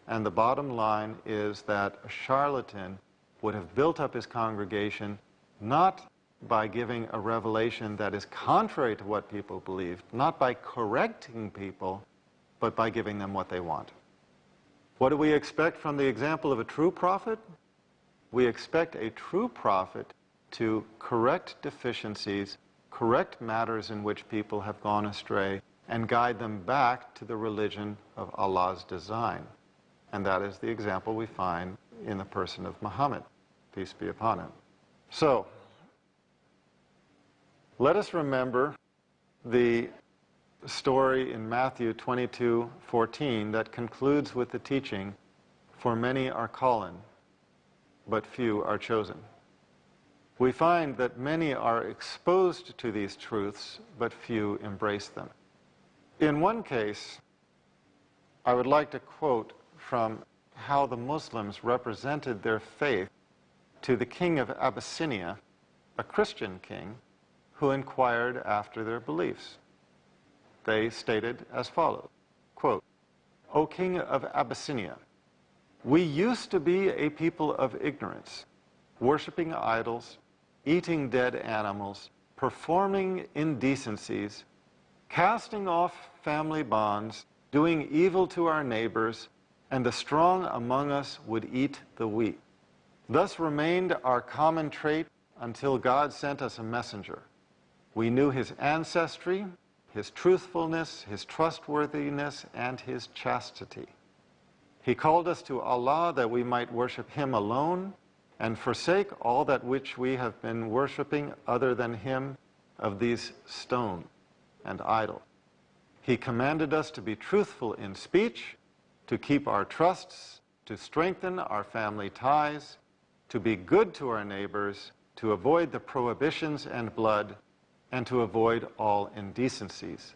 And the bottom line is that a charlatan would have built up his congregation not by giving a revelation that is contrary to what people believed, not by correcting people, but by giving them what they want. What do we expect from the example of a true prophet? We expect a true prophet to correct deficiencies, correct matters in which people have gone astray, and guide them back to the religion of Allah's design. And that is the example we find in the person of Muhammad, peace be upon him. So, let us remember the story in Matthew 22:14 that concludes with the teaching, "For many are callen, but few are chosen." We find that many are exposed to these truths, but few embrace them. In one case, I would like to quote from how the Muslims represented their faith to the king of Abyssinia, a Christian king, who inquired after their beliefs. They stated as follows, quote, "O king of Abyssinia, we used to be a people of ignorance, worshiping idols, eating dead animals, performing indecencies, casting off family bonds, doing evil to our neighbors, and the strong among us would eat the weak. Thus remained our common trait until God sent us a messenger. We knew his ancestry, his truthfulness, his trustworthiness, and his chastity. He called us to Allah that we might worship him alone and forsake all that which we have been worshiping other than him of these stones and idols. He commanded us to be truthful in speech, to keep our trusts, to strengthen our family ties, to be good to our neighbors, to avoid the prohibitions and blood, and to avoid all indecencies,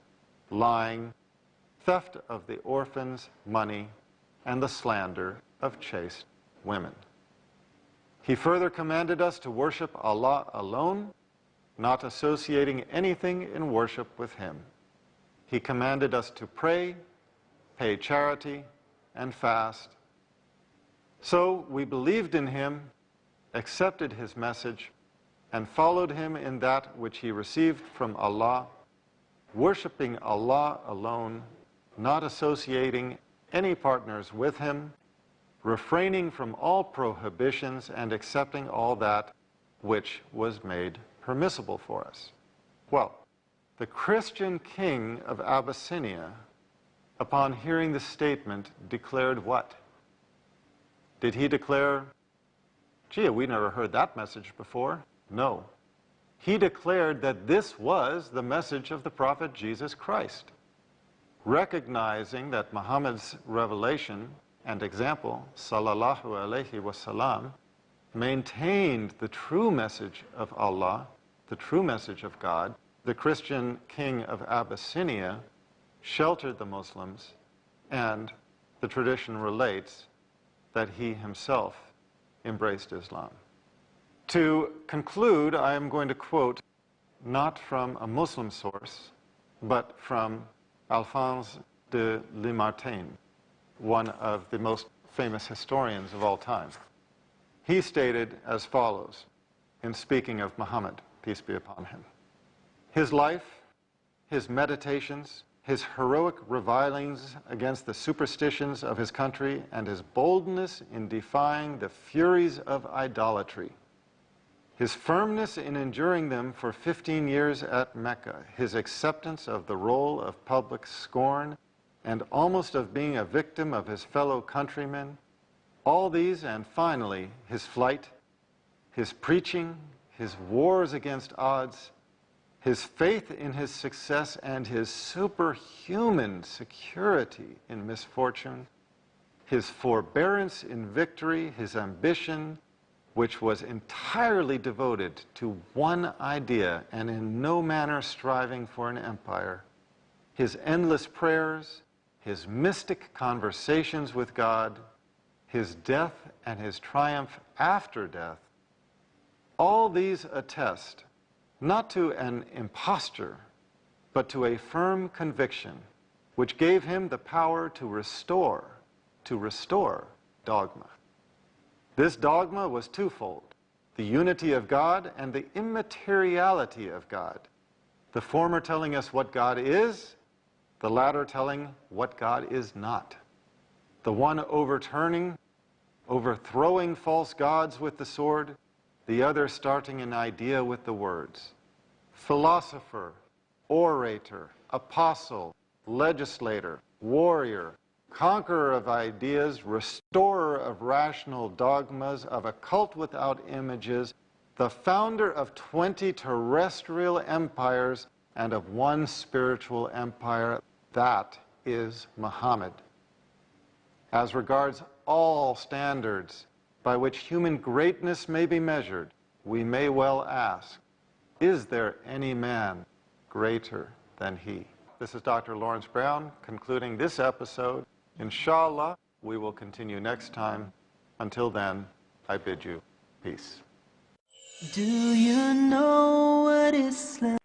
lying, theft of the orphans' money, and the slander of chaste women. He further commanded us to worship Allah alone, not associating anything in worship with him. He commanded us to pray, pay charity, and fast. So we believed in him, accepted his message, and followed him in that which he received from Allah, worshiping Allah alone, not associating any partners with him, refraining from all prohibitions and accepting all that which was made permissible for us." Well, the Christian king of Abyssinia, upon hearing the statement, declared what? Did he declare, "Gee, we never heard that message before"? No. He declared that this was the message of the prophet Jesus Christ, recognizing that Muhammad's revelation and example, sallallahu alaihi wasallam, maintained the true message of Allah, the true message of God. The Christian king of Abyssinia sheltered the Muslims, and the tradition relates that he himself embraced Islam. To conclude, I am going to quote not from a Muslim source, but from Alphonse de Lamartine, one of the most famous historians of all time. He stated as follows, in speaking of Muhammad, peace be upon him: "His life, his meditations, his heroic revilings against the superstitions of his country, and his boldness in defying the furies of idolatry, his firmness in enduring them for 15 years at Mecca, his acceptance of the role of public scorn, and almost of being a victim of his fellow countrymen, all these, and finally his flight, his preaching, his wars against odds, his faith in his success, and his superhuman security in misfortune, his forbearance in victory, his ambition, which was entirely devoted to one idea and in no manner striving for an empire, his endless prayers, his mystic conversations with God, his death and his triumph after death, all these attest not to an imposture, but to a firm conviction which gave him the power to restore dogma. This dogma was twofold: the unity of God and the immateriality of God. The former telling us what God is, the latter telling what God is not. The one overthrowing false gods with the sword, the other starting an idea with the words. Philosopher, orator, apostle, legislator, warrior, conqueror of ideas, restorer of rational dogmas, of a cult without images, the founder of 20 terrestrial empires and of one spiritual empire, that is Muhammad. As regards all standards by which human greatness may be measured, we may well ask, is there any man greater than he? This is Dr. Laurence Brown concluding this episode. Inshallah, we will continue next time. Until then, I bid you peace. Do you know what Islam